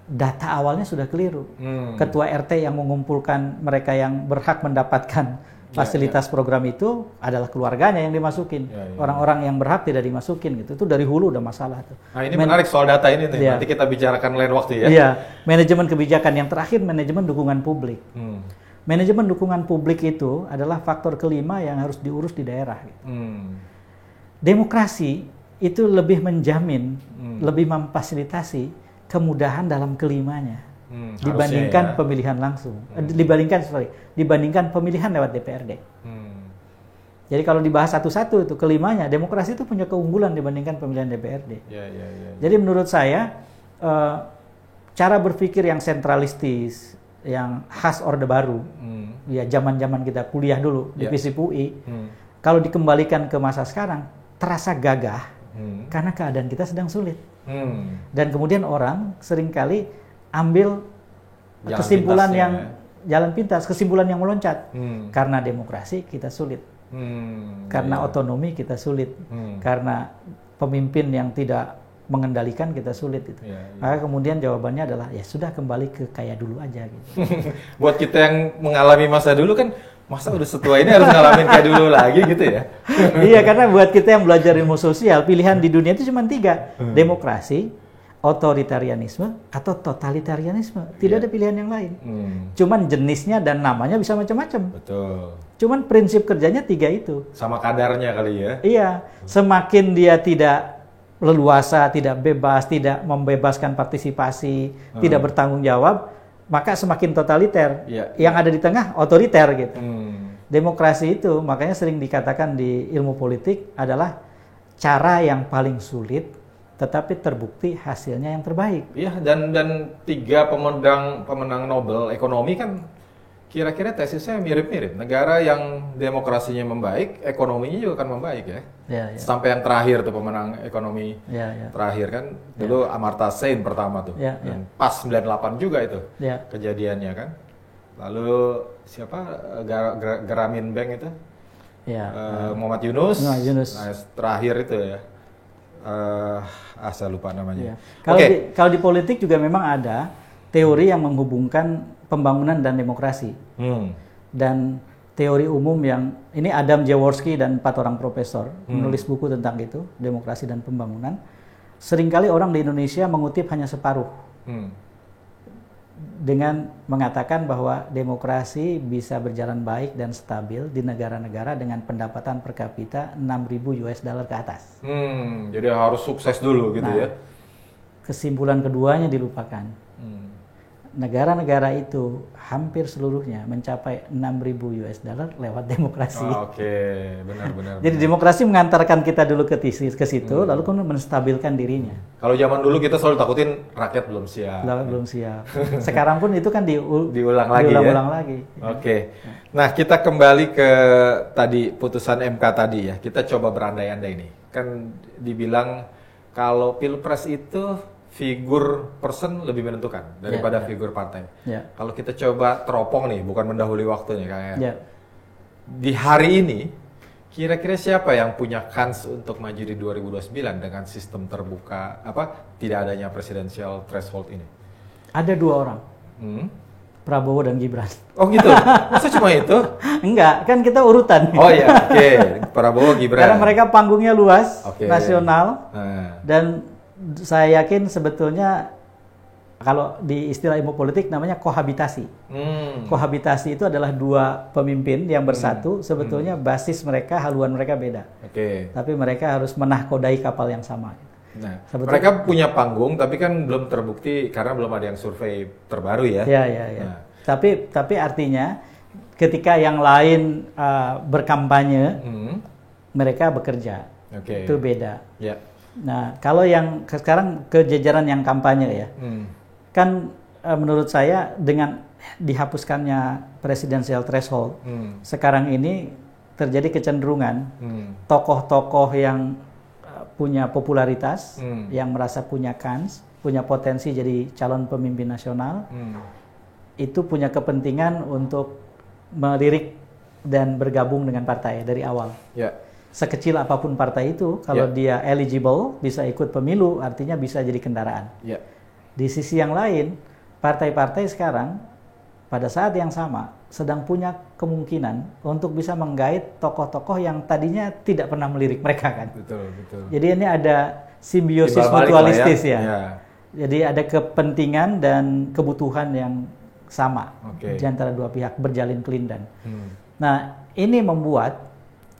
data awalnya sudah keliru. Ketua RT yang mengumpulkan mereka yang berhak mendapatkan fasilitas program itu adalah keluarganya yang dimasukin. Orang-orang yang berhak tidak dimasukin gitu. Itu dari hulu udah masalah tuh. Nah, ini menarik soal data ini tuh. Nanti kita bicarakan lain waktu ya. Iya, manajemen kebijakan. Yang terakhir, manajemen dukungan publik. Manajemen dukungan publik itu adalah faktor kelima yang harus diurus di daerah. Demokrasi itu lebih menjamin, lebih memfasilitasi kemudahan dalam kelimanya. Dibandingkan pemilihan langsung, dibandingkan pemilihan lewat DPRD. Jadi kalau dibahas satu-satu itu kelimanya, demokrasi itu punya keunggulan dibandingkan pemilihan DPRD. Jadi menurut saya cara berpikir yang sentralistis, yang khas Orde Baru, ya zaman-zaman kita kuliah dulu di FISIP UI, kalau dikembalikan ke masa sekarang terasa gagah karena keadaan kita sedang sulit. Dan kemudian orang seringkali ambil kesimpulan jalan pintas, kesimpulan yang meloncat. Karena demokrasi kita sulit, karena otonomi kita sulit, karena pemimpin yang tidak mengendalikan kita sulit itu. Maka kemudian jawabannya adalah ya sudah, kembali ke kayak dulu aja gitu. Buat kita yang mengalami masa dulu kan, masa udah setua ini harus ngalamin kayak dulu lagi gitu ya. Iya, karena buat kita yang belajar ilmu sosial, pilihan di dunia itu cuma 3, demokrasi, otoritarianisme, atau totalitarianisme. Tidak ada pilihan yang lain. Cuman jenisnya dan namanya bisa macam-macam. Betul. Cuman prinsip kerjanya 3 itu. Sama kadarnya kali ya. Iya. Semakin dia tidak leluasa, tidak bebas, tidak membebaskan partisipasi, tidak bertanggung jawab, maka semakin totaliter. Yang ada di tengah otoriter gitu. Demokrasi itu makanya sering dikatakan di ilmu politik adalah cara yang paling sulit, tetapi terbukti hasilnya yang terbaik. Iya, dan 3 pemenang Nobel ekonomi kan kira-kira tesisnya mirip-mirip. Negara yang demokrasinya membaik, ekonominya juga akan membaik ya. Sampai yang terakhir tuh pemenang ekonomi terakhir kan, dulu Amartya Sen pertama tuh. Dan pas 98 juga itu kejadiannya kan. Lalu siapa? Grameen Bank itu? Muhammad Yunus. Nah, terakhir itu ya. Saya lupa namanya. Kalau di politik juga memang ada teori yang menghubungkan pembangunan dan demokrasi. Dan teori umum yang ini Adam Jaworski dan 4 orang profesor menulis buku tentang itu, demokrasi dan pembangunan. Seringkali orang di Indonesia mengutip hanya separuh. Dengan mengatakan bahwa demokrasi bisa berjalan baik dan stabil di negara-negara dengan pendapatan per kapita $6.000 ke atas. Jadi harus sukses dulu gitu ya. Kesimpulan keduanya dilupakan. Negara-negara itu hampir seluruhnya mencapai $6.000 lewat demokrasi. Benar. Jadi demokrasi mengantarkan kita dulu ke situ, lalu kemudian menstabilkan dirinya. Kalau zaman dulu kita selalu takutin rakyat belum siap. Belum siap. Sekarang pun itu kan diulang lagi. Nah, kita kembali ke tadi putusan MK tadi ya. Kita coba berandai-andai nih. Kan dibilang kalau Pilpres itu figur person lebih menentukan daripada figur partai. Kalau kita coba teropong nih, bukan mendahului waktunya Kang ya. Di hari ini Kira-kira siapa yang punya kans untuk maju di 2029 dengan sistem terbuka, tidak adanya presidensial threshold ini? Ada 2 orang. Prabowo dan Gibran. Oh gitu? Masa cuma itu? Enggak, kan kita urutan. Oh iya, oke. Prabowo, Gibran. Karena mereka panggungnya luas, nasional, dan saya yakin sebetulnya kalau di istilah ilmu politik namanya kohabitasi. Kohabitasi itu adalah 2 pemimpin yang bersatu, sebetulnya basis mereka, haluan mereka beda. Tapi mereka harus menahkodai kapal yang sama. Nah, mereka punya panggung, tapi kan belum terbukti karena belum ada yang survei terbaru ya. Iya. Nah. Tapi artinya ketika yang lain berkampanye, mereka bekerja. Itu beda. Yeah. Nah, kalau yang sekarang ke jajaran yang kampanye ya, kan menurut saya dengan dihapuskannya presidensial threshold, sekarang ini terjadi kecenderungan tokoh-tokoh yang punya popularitas, yang merasa punya kans, punya potensi jadi calon pemimpin nasional, itu punya kepentingan untuk melirik dan bergabung dengan partai dari awal. Sekecil apapun partai itu, kalau dia eligible, bisa ikut pemilu, artinya bisa jadi kendaraan. Di sisi yang lain, partai-partai sekarang pada saat yang sama sedang punya kemungkinan untuk bisa menggait tokoh-tokoh yang tadinya tidak pernah melirik mereka kan. Betul. Jadi ini ada simbiosis mutualistis ya. Jadi ada kepentingan dan kebutuhan yang sama di antara 2 pihak berjalin kelindan. Nah, ini membuat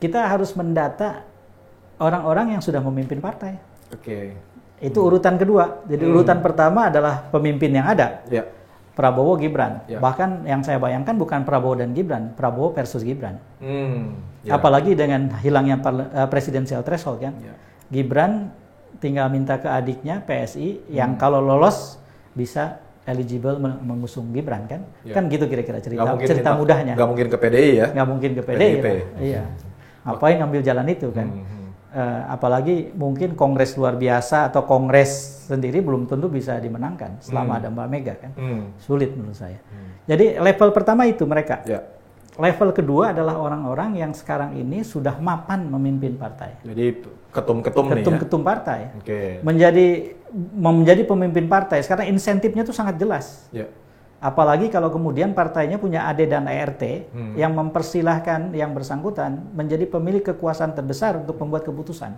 kita harus mendata orang-orang yang sudah memimpin partai. Itu urutan kedua. Jadi urutan pertama adalah pemimpin yang ada. Prabowo, Gibran. Bahkan yang saya bayangkan bukan Prabowo dan Gibran, Prabowo versus Gibran. Apalagi dengan hilangnya presidensial threshold kan. Gibran tinggal minta ke adiknya PSI yang kalau lolos bisa eligible mengusung Gibran kan. Kan gitu kira-kira cerita mudahnya. Nggak mungkin ke PDI ya? Nggak mungkin ke PDI. Iya. Ngapain ngambil jalan itu kan. Apalagi mungkin kongres luar biasa atau kongres sendiri belum tentu bisa dimenangkan selama ada Mbak Mega kan. Sulit menurut saya. Jadi level pertama itu mereka. Level kedua adalah orang-orang yang sekarang ini sudah mapan memimpin partai. Jadi ketum partai. Menjadi pemimpin partai. Sekarang insentifnya itu sangat jelas. Apalagi kalau kemudian partainya punya AD dan ART yang mempersilahkan yang bersangkutan menjadi pemilik kekuasaan terbesar untuk membuat keputusan,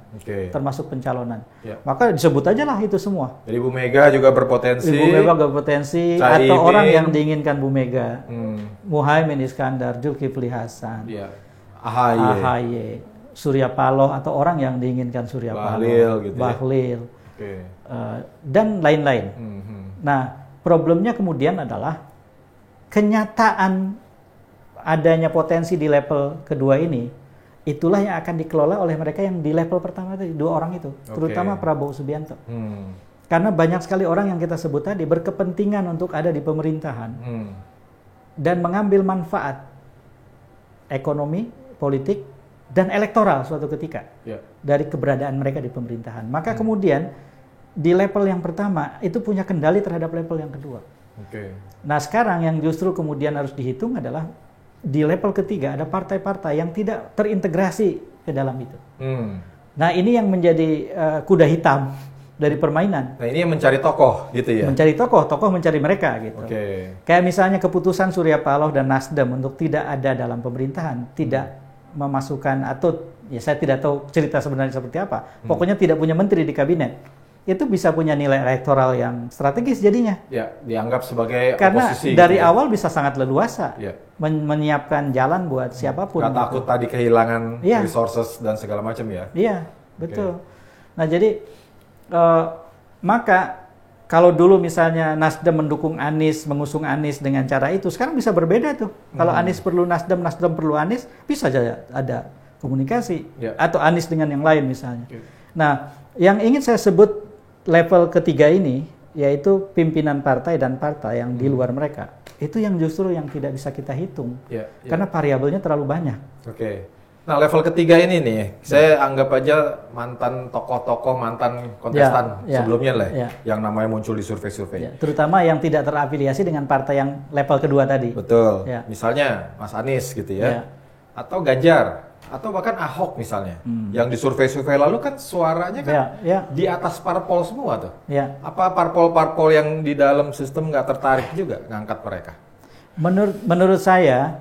termasuk pencalonan. Maka disebut aja lah itu semua. Jadi Bu Mega juga berpotensi. Atau orang yang diinginkan Bu Mega. Muhaimin Iskandar, Zulkifli Hasan, AHY, Surya Paloh atau orang yang diinginkan Surya Paloh, Bahlil, dan lain-lain. Nah, problemnya kemudian adalah kenyataan adanya potensi di level kedua ini, itulah yang akan dikelola oleh mereka yang di level pertama tadi, 2 orang itu, terutama Prabowo Subianto. Karena banyak sekali orang yang kita sebut tadi berkepentingan untuk ada di pemerintahan dan mengambil manfaat ekonomi, politik, dan elektoral suatu ketika dari keberadaan mereka di pemerintahan. Maka kemudian di level yang pertama itu punya kendali terhadap level yang kedua. Nah sekarang yang justru kemudian harus dihitung adalah di level ketiga ada partai-partai yang tidak terintegrasi ke dalam itu. Nah ini yang menjadi kuda hitam dari permainan. Nah ini yang mencari tokoh gitu ya? Mencari tokoh mencari mereka gitu. Kayak misalnya keputusan Surya Paloh dan Nasdem untuk tidak ada dalam pemerintahan, tidak memasukkan atau ya saya tidak tahu cerita sebenarnya seperti apa. Pokoknya tidak punya menteri di kabinet. Itu bisa punya nilai elektoral yang strategis jadinya. Dianggap sebagai karena oposisi. Dari awal bisa sangat leluasa menyiapkan jalan buat siapapun. Gak takut tadi kehilangan resources dan segala macam ya. Iya, betul. Nah jadi maka kalau dulu misalnya Nasdem mendukung Anies, mengusung Anies dengan cara itu, sekarang bisa berbeda tuh. Kalau Anies perlu Nasdem, Nasdem perlu Anies, bisa saja ada komunikasi atau Anies dengan yang lain misalnya. Nah, yang ingin saya sebut level ketiga ini, yaitu pimpinan partai dan partai yang di luar mereka. Itu yang justru yang tidak bisa kita hitung. Karena variabelnya terlalu banyak. Nah, level ketiga ini nih, saya anggap aja mantan tokoh-tokoh, mantan kontestan sebelumnya lah, yang namanya muncul di survei-survei. Terutama yang tidak terafiliasi dengan partai yang level kedua tadi. Betul. Misalnya Mas Anies gitu ya. Atau Ganjar. atau bahkan Ahok misalnya, yang di survei-survei lalu kan suaranya kan di atas parpol semua tuh. Apa parpol-parpol yang di dalam sistem nggak tertarik juga ngangkat mereka? Menurut saya,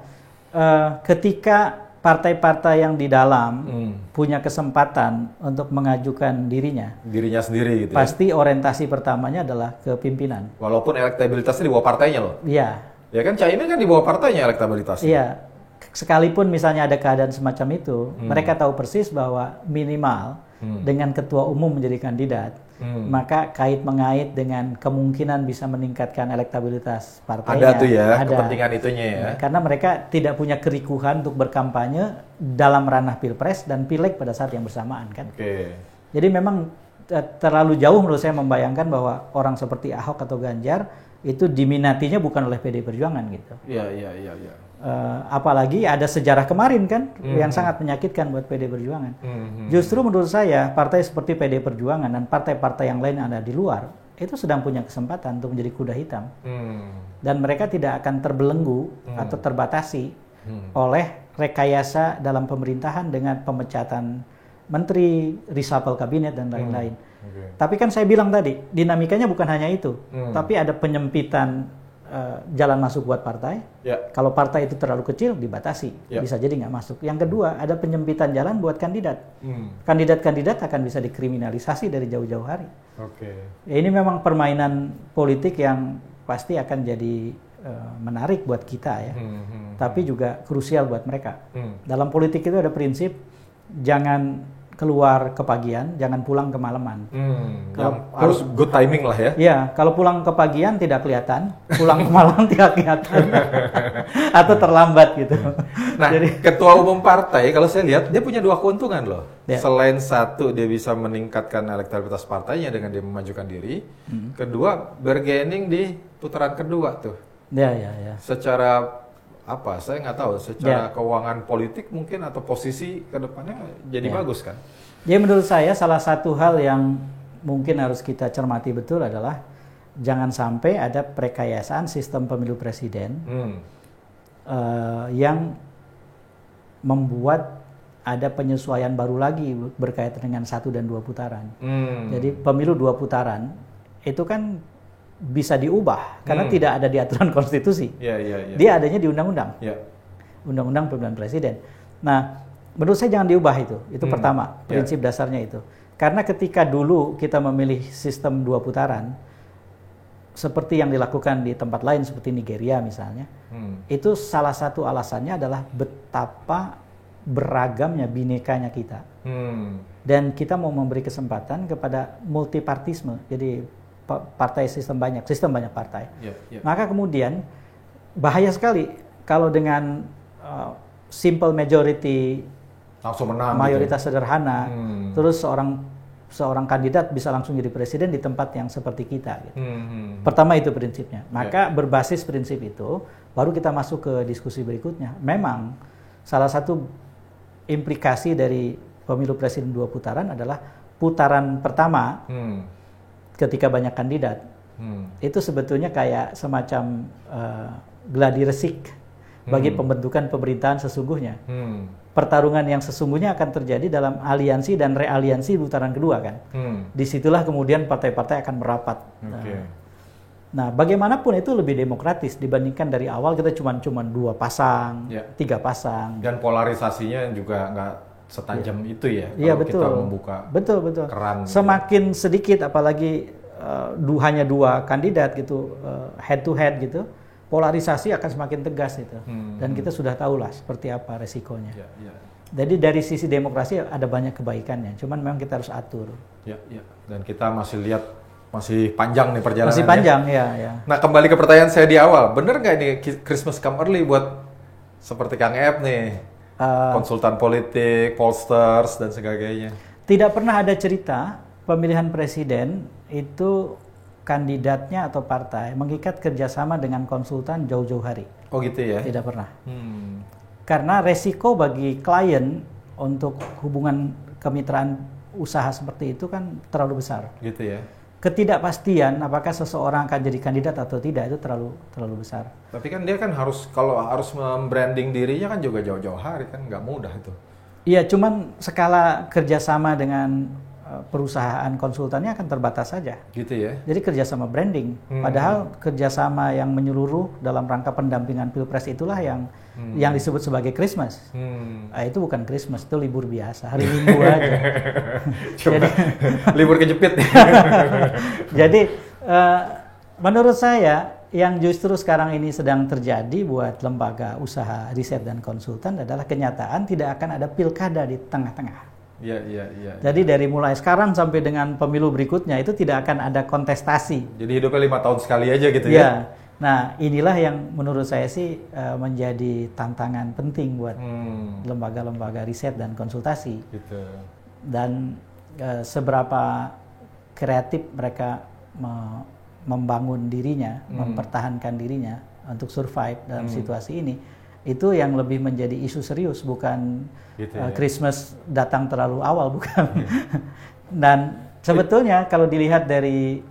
ketika partai-partai yang di dalam punya kesempatan untuk mengajukan dirinya sendiri gitu. Pasti orientasi pertamanya adalah ke pimpinan. Walaupun elektabilitasnya di bawah partainya loh. Iya. Ya kan Caimin kan di bawah partainya elektabilitasnya. Iya. Sekalipun misalnya ada keadaan semacam itu, mereka tahu persis bahwa minimal dengan ketua umum menjadi kandidat, maka kait-mengait dengan kemungkinan bisa meningkatkan elektabilitas partainya. Ada tuh ya, kepentingan itunya ya. Karena mereka tidak punya kerikuhan untuk berkampanye dalam ranah pilpres dan pileg pada saat yang bersamaan kan. Jadi memang terlalu jauh menurut saya membayangkan bahwa orang seperti Ahok atau Ganjar itu diminatinya bukan oleh PDI Perjuangan gitu. Iya. Apalagi ada sejarah kemarin kan yang sangat menyakitkan buat PDI Perjuangan. Justru menurut saya partai seperti PDI Perjuangan dan partai-partai yang lain yang ada di luar itu sedang punya kesempatan untuk menjadi kuda hitam. Dan mereka tidak akan terbelenggu atau terbatasi oleh rekayasa dalam pemerintahan dengan pemecatan menteri, reshuffle kabinet dan lain-lain. Tapi kan saya bilang tadi, dinamikanya bukan hanya itu, tapi ada penyempitan jalan masuk buat partai. Kalau partai itu terlalu kecil, dibatasi, bisa jadi nggak masuk. Yang kedua, ada penyempitan jalan buat kandidat. Kandidat-kandidat akan bisa dikriminalisasi dari jauh-jauh hari. Ya, ini memang permainan politik yang pasti akan jadi menarik buat kita ya, tapi juga krusial buat mereka. Dalam politik itu ada prinsip, jangan keluar kepagian, jangan pulang kemalaman. Harus good timing lah ya. Iya, kalau pulang kepagian tidak kelihatan, pulang ke malam tidak kelihatan, atau terlambat gitu. Nah, jadi ketua umum partai kalau saya lihat dia punya dua keuntungan loh. Selain satu dia bisa meningkatkan elektabilitas partainya dengan dia memajukan diri, kedua bargaining di putaran kedua tuh. Ya. Secara apa? Saya nggak tahu. Secara keuangan politik mungkin atau posisi ke depannya jadi bagus kan? Jadi menurut saya salah satu hal yang mungkin harus kita cermati betul adalah jangan sampai ada perekayasaan sistem pemilu presiden yang membuat ada penyesuaian baru lagi berkaitan dengan 1 dan 2 putaran. Jadi pemilu 2 putaran itu kan bisa diubah karena tidak ada di aturan konstitusi. Dia adanya di undang-undang. Undang-undang pemilihan presiden. Nah, menurut saya jangan diubah itu. Itu pertama, prinsip dasarnya itu. Karena ketika dulu kita memilih sistem 2 putaran seperti yang dilakukan di tempat lain seperti Nigeria misalnya, itu salah satu alasannya adalah betapa beragamnya, binekanya kita. Dan kita mau memberi kesempatan kepada multipartisme. Jadi partai sistem banyak partai. Maka kemudian bahaya sekali kalau dengan simple majority, langsung menang, mayoritas sederhana, terus seorang kandidat bisa langsung jadi presiden di tempat yang seperti kita. Gitu. Pertama itu prinsipnya. Maka berbasis prinsip itu, baru kita masuk ke diskusi berikutnya. Memang salah satu implikasi dari pemilu presiden 2 putaran adalah putaran pertama. Ketika banyak kandidat, itu sebetulnya kayak semacam gladi resik bagi pembentukan pemerintahan sesungguhnya. Pertarungan yang sesungguhnya akan terjadi dalam aliansi dan realiansi putaran kedua kan. Disitulah kemudian partai-partai akan merapat. Nah, bagaimanapun itu lebih demokratis dibandingkan dari awal kita cuma 2 pasang, 3 pasang. Dan polarisasinya juga nggak setajam itu ya. Iya, kalau betul. Kita membuka keran. Semakin sedikit, apalagi hanya 2 kandidat gitu, head to head gitu, polarisasi akan semakin tegas itu. Dan kita sudah tahulah seperti apa resikonya. Jadi dari sisi demokrasi ada banyak kebaikannya, cuman memang kita harus atur. Dan kita masih lihat masih panjang nih perjalanan. Masih panjang ya. Nah, kembali ke pertanyaan saya di awal, bener nggak ini Christmas come early buat seperti Kang Ep nih? Konsultan politik, pollsters, dan sebagainya. Tidak pernah ada cerita pemilihan presiden itu kandidatnya atau partai mengikat kerjasama dengan konsultan jauh-jauh hari. Oh gitu ya? Tidak pernah. Karena resiko bagi klien untuk hubungan kemitraan usaha seperti itu kan terlalu besar. Gitu ya? Ketidakpastian apakah seseorang akan jadi kandidat atau tidak itu terlalu besar. Tapi kan dia kan kalau harus membranding dirinya kan juga jauh-jauh hari kan nggak mudah itu. Iya, cuman skala kerjasama dengan perusahaan konsultannya akan terbatas saja. Gitu ya. Jadi kerjasama branding. Padahal kerjasama yang menyeluruh dalam rangka pendampingan Pilpres itulah yang disebut sebagai Christmas. Itu bukan Christmas, itu libur biasa, hari Minggu aja. Jadi libur kejepit. Jadi menurut saya yang justru sekarang ini sedang terjadi buat lembaga usaha riset dan konsultan adalah kenyataan tidak akan ada pilkada di tengah-tengah. Iya. Jadi dari mulai sekarang sampai dengan pemilu berikutnya itu tidak akan ada kontestasi. Jadi hidupnya 5 tahun sekali aja gitu ya? Iya. Nah inilah yang menurut saya sih menjadi tantangan penting buat lembaga-lembaga riset dan konsultasi. Gitu. Dan seberapa kreatif mereka membangun dirinya, mempertahankan dirinya untuk survive dalam situasi ini. Itu yang lebih menjadi isu serius, bukan gitu, Christmas datang terlalu awal, bukan. Dan sebetulnya kalau dilihat dari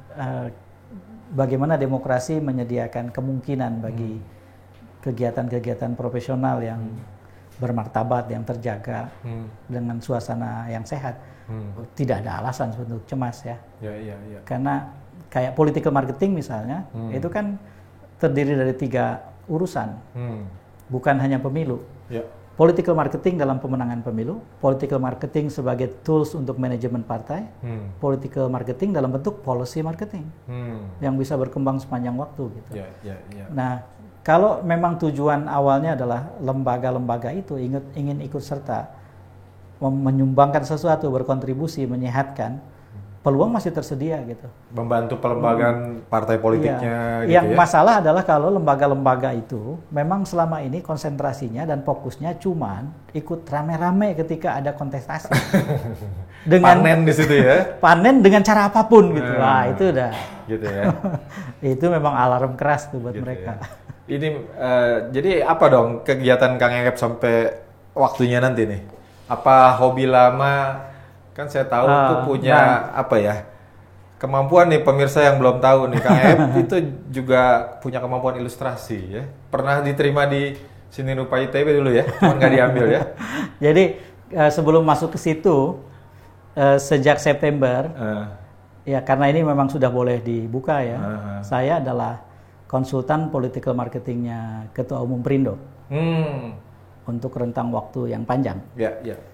bagaimana demokrasi menyediakan kemungkinan bagi kegiatan-kegiatan profesional yang bermartabat, yang terjaga dengan suasana yang sehat, tidak ada alasan untuk cemas ya. Iya. Karena kayak political marketing misalnya, itu kan terdiri dari 3 urusan. Bukan hanya pemilu. Political marketing dalam pemenangan pemilu, political marketing sebagai tools untuk manajemen partai, political marketing dalam bentuk policy marketing yang bisa berkembang sepanjang waktu gitu. Nah, kalau memang tujuan awalnya adalah lembaga-lembaga itu ingin ikut serta menyumbangkan sesuatu, berkontribusi, menyehatkan, peluang masih tersedia gitu. Membantu pelembagaan partai politiknya gitu yang ya? Masalah adalah kalau lembaga-lembaga itu memang selama ini konsentrasinya dan fokusnya cuman ikut rame-rame ketika ada kontestasi. Dengan panen di situ ya. Panen dengan cara apapun gitu. Wah, itu udah. Gitu ya. Itu memang alarm keras tuh buat gitu mereka. Ya. Ini jadi apa dong kegiatan Kang Ep sampai waktunya nanti nih? Apa hobi lama? Kan saya tahu tuh punya apa ya, kemampuan nih pemirsa yang belum tahu nih, Kang Ep itu juga punya kemampuan ilustrasi ya. Pernah diterima di Seni Rupa ITB dulu ya, cuma nggak diambil ya. Jadi sebelum masuk ke situ, sejak September, ya karena ini memang sudah boleh dibuka ya, saya adalah konsultan political marketingnya Ketua Umum Perindo untuk rentang waktu yang panjang.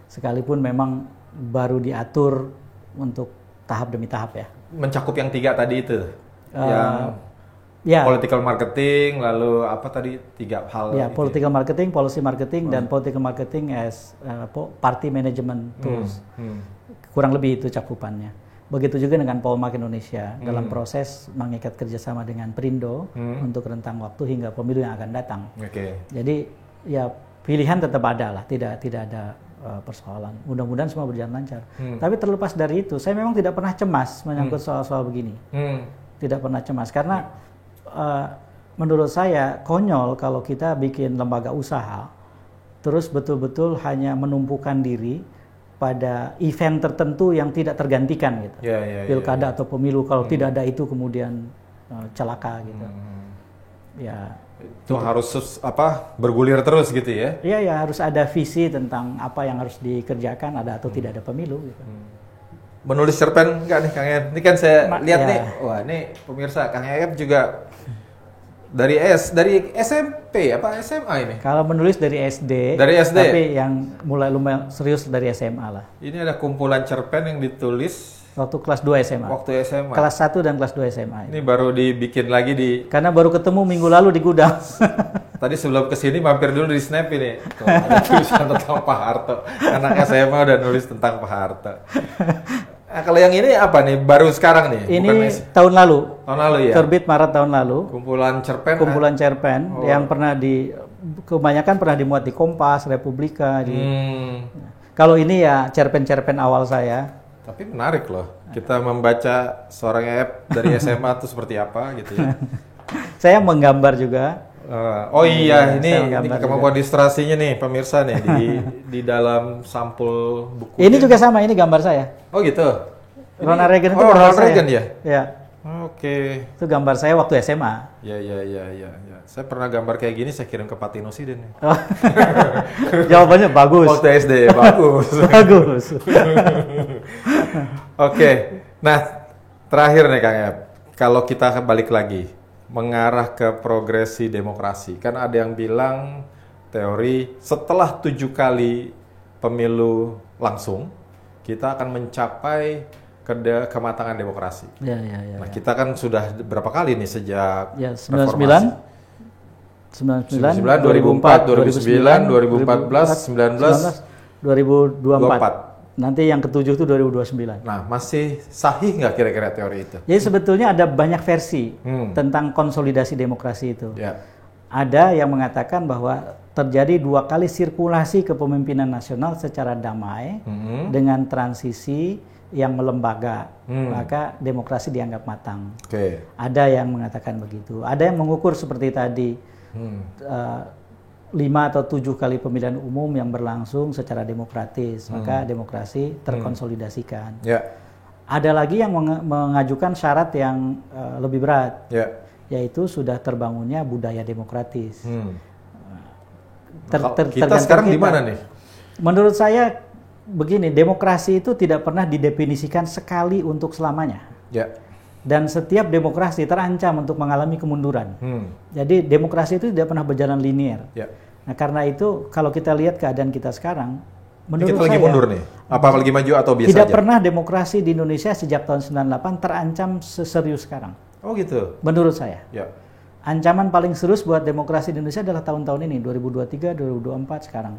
Sekalipun memang baru diatur untuk tahap demi tahap ya. Mencakup yang 3 tadi itu, yang political marketing, lalu apa tadi 3 hal? Ya, political marketing, policy marketing, dan political marketing as party management tools. Kurang lebih itu cakupannya. Begitu juga dengan Polmark Indonesia dalam proses mengikat kerjasama dengan Perindo untuk rentang waktu hingga pemilu yang akan datang. Jadi ya pilihan tetap ada lah, tidak ada persoalan. Mudah-mudahan semua berjalan lancar. Tapi terlepas dari itu, saya memang tidak pernah cemas menyangkut soal-soal begini. Tidak pernah cemas karena menurut saya konyol kalau kita bikin lembaga usaha terus betul-betul hanya menumpukan diri pada event tertentu yang tidak tergantikan gitu. Pilkada atau pemilu, kalau tidak ada itu kemudian celaka gitu. Itu harus bergulir terus gitu ya? Iya, harus ada visi tentang apa yang harus dikerjakan, ada atau tidak ada pemilu gitu. Menulis cerpen enggak nih Kang Ep? Ini kan saya lihat nih, wah ini pemirsa Kang Ep juga dari SMP apa SMA ini? Kalau menulis dari SD. Dari SD. Tapi yang mulai lumayan serius dari SMA lah. Ini ada kumpulan cerpen yang ditulis waktu kelas 2 SMA. Waktu SMA. Kelas 1 dan kelas 2 SMA. Ini baru dibikin lagi karena baru ketemu minggu lalu di gudang. Tadi sebelum kesini mampir dulu di Snap ini. Tuh, ada tulisan tentang Pak Harto. Anak SMA udah nulis tentang Pak Harto. Nah, kalau yang ini apa nih? Baru sekarang nih? Ini tahun lalu. Tahun lalu ya? Terbit Maret tahun lalu. Kumpulan cerpen yang kebanyakan pernah dimuat di Kompas, Republika. Kalau ini ya cerpen-cerpen awal saya. Tapi menarik loh, kita membaca seorang Ep dari SMA itu seperti apa gitu ya. Saya menggambar juga. Ini kemampuan ilustrasinya nih pemirsa nih di dalam sampul buku. Ini juga sama, ini gambar saya. Oh gitu. Ronald Reagan itu Ronald Reagan ya? Ya. Oke. Itu gambar saya waktu SMA. Ya. Saya pernah gambar kayak gini, saya kirim ke Pak Tinosiden. Oh. Jawabannya bagus. Waktu SD, bagus. Bagus. Oke. Nah, terakhir nih Kang Ep. Kalau kita balik lagi, mengarah ke progresi demokrasi. Kan ada yang bilang teori setelah 7 kali pemilu langsung, kita akan mencapai kematangan demokrasi. Nah, kita kan sudah berapa kali nih sejak reformasi? 99, 2004, 2009, 2014, 19, 2024. Nanti yang ketujuh itu 2029. Nah, masih sahih nggak kira-kira teori itu? Jadi sebetulnya ada banyak versi tentang konsolidasi demokrasi itu. Ada yang mengatakan bahwa terjadi 2 kali sirkulasi kepemimpinan nasional secara damai dengan transisi yang melembaga, maka demokrasi dianggap matang. Ada yang mengatakan begitu. Ada yang mengukur seperti tadi, 5 atau 7 kali pemilihan umum yang berlangsung secara demokratis, maka demokrasi terkonsolidasikan. Ada lagi yang mengajukan syarat yang lebih berat, yaitu sudah terbangunnya budaya demokratis. Kita sekarang di mana nih? Menurut saya begini, demokrasi itu tidak pernah didefinisikan sekali untuk selamanya. Dan setiap demokrasi terancam untuk mengalami kemunduran. Jadi demokrasi itu tidak pernah berjalan linear. Nah, karena itu kalau kita lihat keadaan kita sekarang, menurut kita lagi mundur nih. Apa lagi maju atau biasa tidak aja? pernah demokrasi di Indonesia sejak tahun 98 terancam seserius sekarang. Oh gitu. Menurut saya. Ancaman paling serius buat demokrasi di Indonesia adalah tahun-tahun ini, 2023, 2024 sekarang,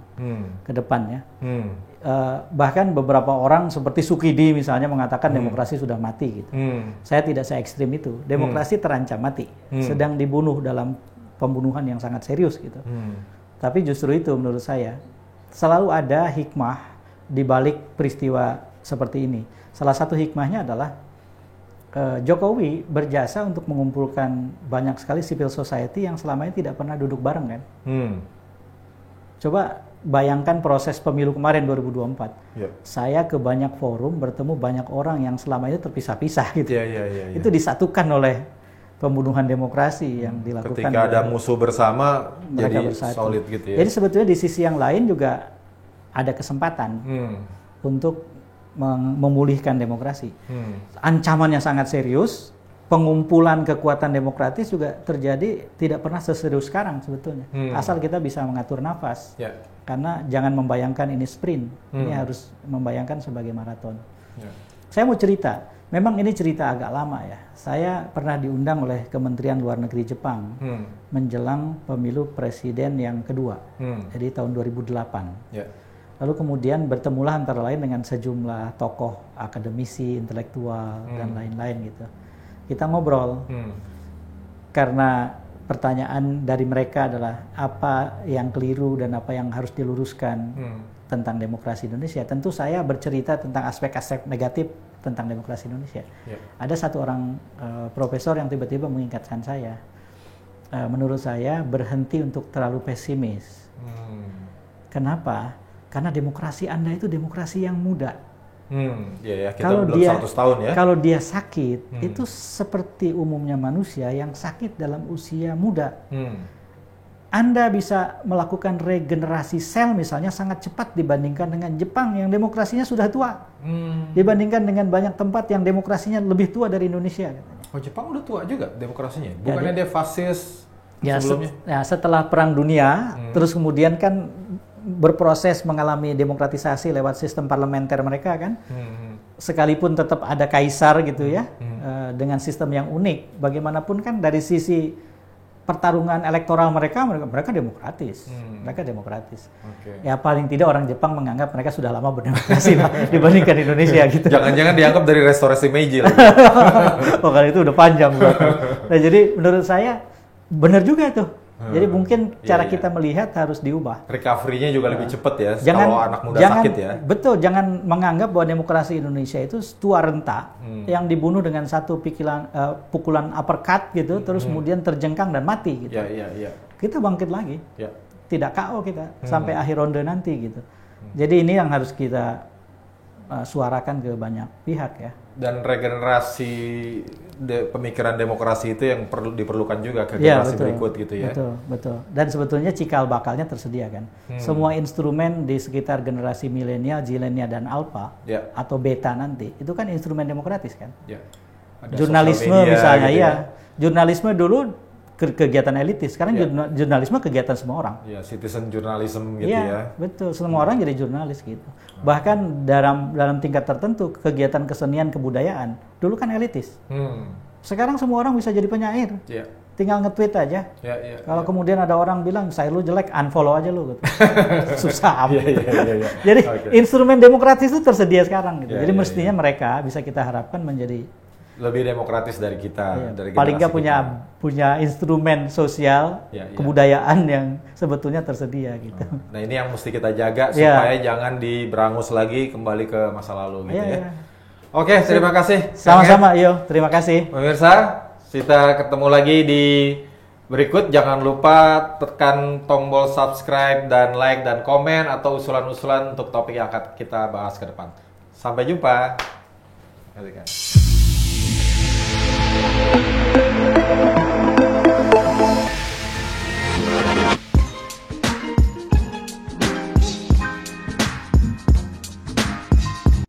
ke depannya. Bahkan beberapa orang seperti Sukidi misalnya mengatakan demokrasi sudah mati gitu. Saya tidak se-ekstrim itu. Demokrasi terancam mati, sedang dibunuh dalam pembunuhan yang sangat serius gitu. Tapi justru itu menurut saya selalu ada hikmah di balik peristiwa seperti ini. Salah satu hikmahnya adalah Jokowi berjasa untuk mengumpulkan banyak sekali civil society yang selama ini tidak pernah duduk bareng kan. Coba bayangkan proses pemilu kemarin 2024. Saya ke banyak forum bertemu banyak orang yang selama ini terpisah-pisah gitu. Itu disatukan oleh pembunuhan demokrasi yang dilakukan. Ketika ada musuh bersama jadi solid gitu ya. Jadi sebetulnya di sisi yang lain juga ada kesempatan untuk memulihkan demokrasi. Ancamannya sangat serius, pengumpulan kekuatan demokratis juga terjadi tidak pernah seserius sekarang sebetulnya. Asal kita bisa mengatur nafas. Karena jangan membayangkan ini sprint, ini harus membayangkan sebagai maraton. Saya mau cerita, memang ini cerita agak lama ya. Saya pernah diundang oleh Kementerian Luar Negeri Jepang menjelang pemilu presiden yang kedua, jadi tahun 2008. Lalu kemudian bertemulah antara lain dengan sejumlah tokoh akademisi, intelektual, dan lain-lain gitu. Kita ngobrol, karena pertanyaan dari mereka adalah apa yang keliru dan apa yang harus diluruskan tentang demokrasi Indonesia. Tentu saya bercerita tentang aspek-aspek negatif tentang demokrasi Indonesia. Ada satu orang profesor yang tiba-tiba mengingatkan saya, menurut saya berhenti untuk terlalu pesimis. Kenapa? Karena demokrasi Anda itu demokrasi yang muda. Kita kalau belum 100 tahun ya. Kalau dia sakit, itu seperti umumnya manusia yang sakit dalam usia muda. Anda bisa melakukan regenerasi sel misalnya sangat cepat dibandingkan dengan Jepang yang demokrasinya sudah tua. Dibandingkan dengan banyak tempat yang demokrasinya lebih tua dari Indonesia. Oh, Jepang udah tua juga demokrasinya? Bukannya dia fasis sebelumnya? Setelah Perang Dunia, terus kemudian kan berproses mengalami demokratisasi lewat sistem parlementer mereka kan, sekalipun tetap ada kaisar gitu ya, dengan sistem yang unik. Bagaimanapun kan dari sisi pertarungan elektoral mereka demokratis, mereka demokratis. Ya paling tidak orang Jepang menganggap mereka sudah lama berdemokrasi dibandingkan Indonesia gitu. Jangan-jangan dianggap dari restorasi Meiji lagi. Pokoknya itu udah panjang. Nah jadi menurut saya benar juga tuh. Jadi mungkin cara kita melihat harus diubah. Recovery-nya juga lebih cepat ya, kalau anak muda sakit ya. Betul, jangan menganggap bahwa demokrasi Indonesia itu tua renta yang dibunuh dengan satu pukulan uppercut gitu, terus kemudian terjengkang dan mati gitu. Kita bangkit lagi, tidak KO kita sampai akhir ronde nanti gitu. Jadi ini yang harus kita suarakan ke banyak pihak ya. Dan regenerasi pemikiran demokrasi itu yang diperlukan juga ke generasi berikut gitu ya. Betul. Dan sebetulnya cikal bakalnya tersedia kan. Semua instrumen di sekitar generasi milenial, zilenial dan alpha atau beta nanti itu kan instrumen demokratis kan. Ada jurnalisme misalnya gitu ya. Jurnalisme dulu kegiatan elitis, sekarang jurnalisme kegiatan semua orang. Ya, citizen journalism gitu ya. Betul, semua orang jadi jurnalis gitu. Bahkan dalam tingkat tertentu kegiatan kesenian kebudayaan dulu kan elitis. Sekarang semua orang bisa jadi penyair. Tinggal nge-tweet aja. Kalau kemudian ada orang bilang saya lu jelek, unfollow aja lu gitu. Susah amat. Jadi instrumen demokratis itu tersedia sekarang gitu. Jadi mestinya mereka bisa kita harapkan menjadi lebih demokratis dari kita, dari paling nggak punya instrumen sosial kebudayaan yang sebetulnya tersedia gitu. Nah ini yang mesti kita jaga supaya jangan diberangus lagi kembali ke masa lalu gitu ya. Oke, terima kasih. Sama-sama, yo, terima kasih. Pemirsa, kita ketemu lagi di berikut. Jangan lupa tekan tombol subscribe dan like dan komen atau usulan-usulan untuk topik yang akan kita bahas ke depan. Sampai jumpa.